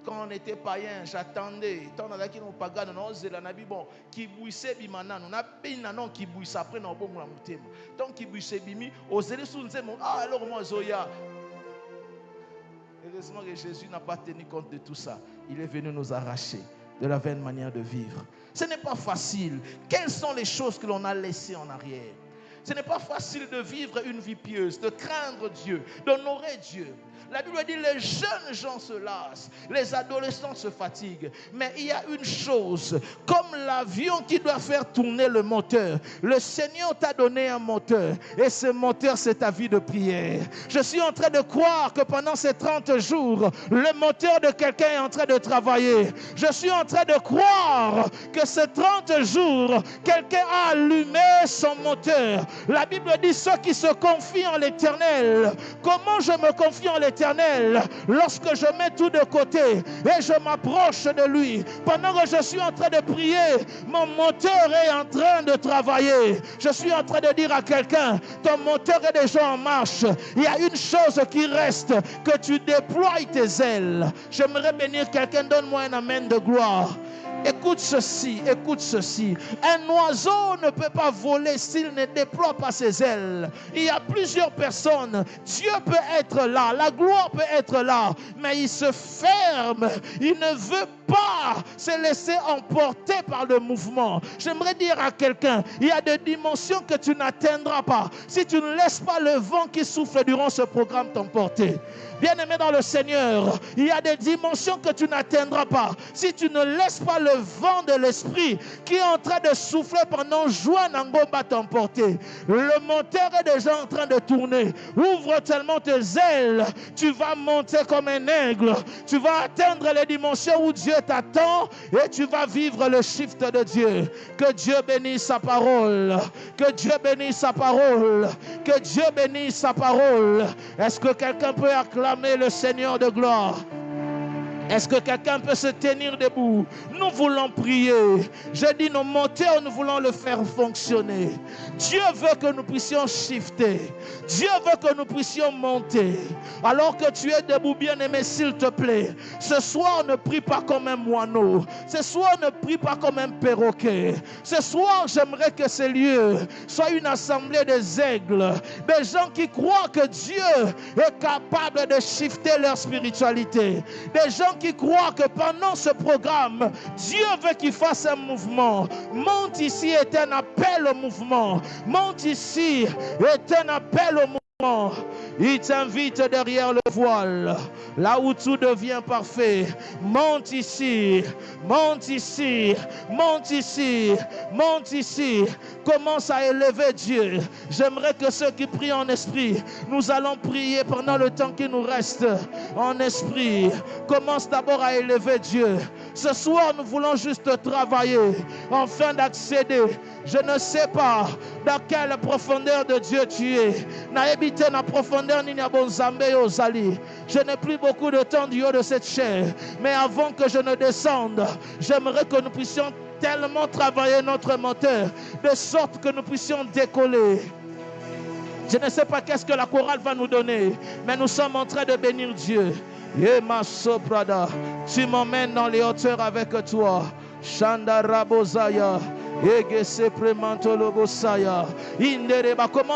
quand on était païen, j'attendais. Tant on a qui nous pagane, on a la bon qui bouissait bimana, on a payé nanon qui bouisse après dans bon la moutée. Tant qui bouissait bimi, osez sous mon alors moi zoya. Heureusement que Jésus n'a pas tenu compte de tout ça. Il est venu nous arracher de la vaine manière de vivre. Ce n'est pas facile. Quelles sont les choses que l'on a laissées en arrière? Ce n'est pas facile de vivre une vie pieuse, de craindre Dieu, d'honorer Dieu. La Bible dit les jeunes gens se lassent, les adolescents se fatiguent. Mais il y a une chose, comme l'avion qui doit faire tourner le moteur, le Seigneur t'a donné un moteur et ce moteur c'est ta vie de prière. Je suis en train de croire que pendant ces 30 jours, le moteur de quelqu'un est en train de travailler. Je suis en train de croire que ces 30 jours, quelqu'un a allumé son moteur. La Bible dit ceux qui se confient en l'Éternel. Comment je me confie en l'Éternel? Lorsque je mets tout de côté et je m'approche de lui, pendant que je suis en train de prier, mon moteur est en train de travailler. Je suis en train de dire à quelqu'un, ton moteur est déjà en marche. Il y a une chose qui reste, que tu déploies tes ailes. J'aimerais bénir quelqu'un, donne-moi un amen de gloire. Écoute ceci, écoute ceci. Un oiseau ne peut pas voler s'il ne déploie pas ses ailes. Il y a plusieurs personnes. Dieu peut être là, la gloire peut être là, mais il se ferme. Il ne veut pas se laisser emporter par le mouvement. J'aimerais dire à quelqu'un, il y a des dimensions que tu n'atteindras pas si tu ne laisses pas le vent qui souffle durant ce programme t'emporter. Bien-aimé dans le Seigneur, il y a des dimensions que tu n'atteindras pas si tu ne laisses pas le vent de l'esprit qui est en train de souffler pendant Joie Nangomba t'emporter. Le moteur est déjà en train de tourner. Ouvre tellement tes ailes, tu vas monter comme un aigle. Tu vas atteindre les dimensions où Dieu t'attend et tu vas vivre le shift de Dieu. Que Dieu bénisse sa parole. Que Dieu bénisse sa parole. Que Dieu bénisse sa parole. Est-ce que quelqu'un peut acclamer le Seigneur de gloire? Est-ce que quelqu'un peut se tenir debout? Nous voulons prier. Je dis nos moteurs, nous voulons le faire fonctionner. Dieu veut que nous puissions shifter. Dieu veut que nous puissions monter. Alors que tu es debout, bien-aimé, s'il te plaît, ce soir ne prie pas comme un moineau. Ce soir ne prie pas comme un perroquet. Ce soir, j'aimerais que ce lieu soit une assemblée des aigles, des gens qui croient que Dieu est capable de shifter leur spiritualité, des gens qui croient que pendant ce programme, Dieu veut qu'il fasse un mouvement. Monte ici est un appel au mouvement. Monte ici est un appel au mouvement. Il t'invite derrière le voile, là où tout devient parfait. Monte ici, monte ici, monte ici, monte ici. Commence à élever Dieu. J'aimerais que ceux qui prient en esprit, nous allons prier pendant le temps qui nous reste en esprit. Commence d'abord à élever Dieu. Ce soir, nous voulons juste travailler afin d'accéder. Je ne sais pas dans quelle profondeur de Dieu tu es. Je n'ai plus beaucoup de temps du haut de cette chair. Mais avant que je ne descende, j'aimerais que nous puissions tellement travailler notre moteur, de sorte que nous puissions décoller. Je ne sais pas qu'est-ce que la chorale va nous donner, mais nous sommes en train de bénir Dieu. Yema soprada, tu m'emmènes dans les hauteurs avec toi. Shanda rabozaya, ege se premanto lobosaya. Indereba, comment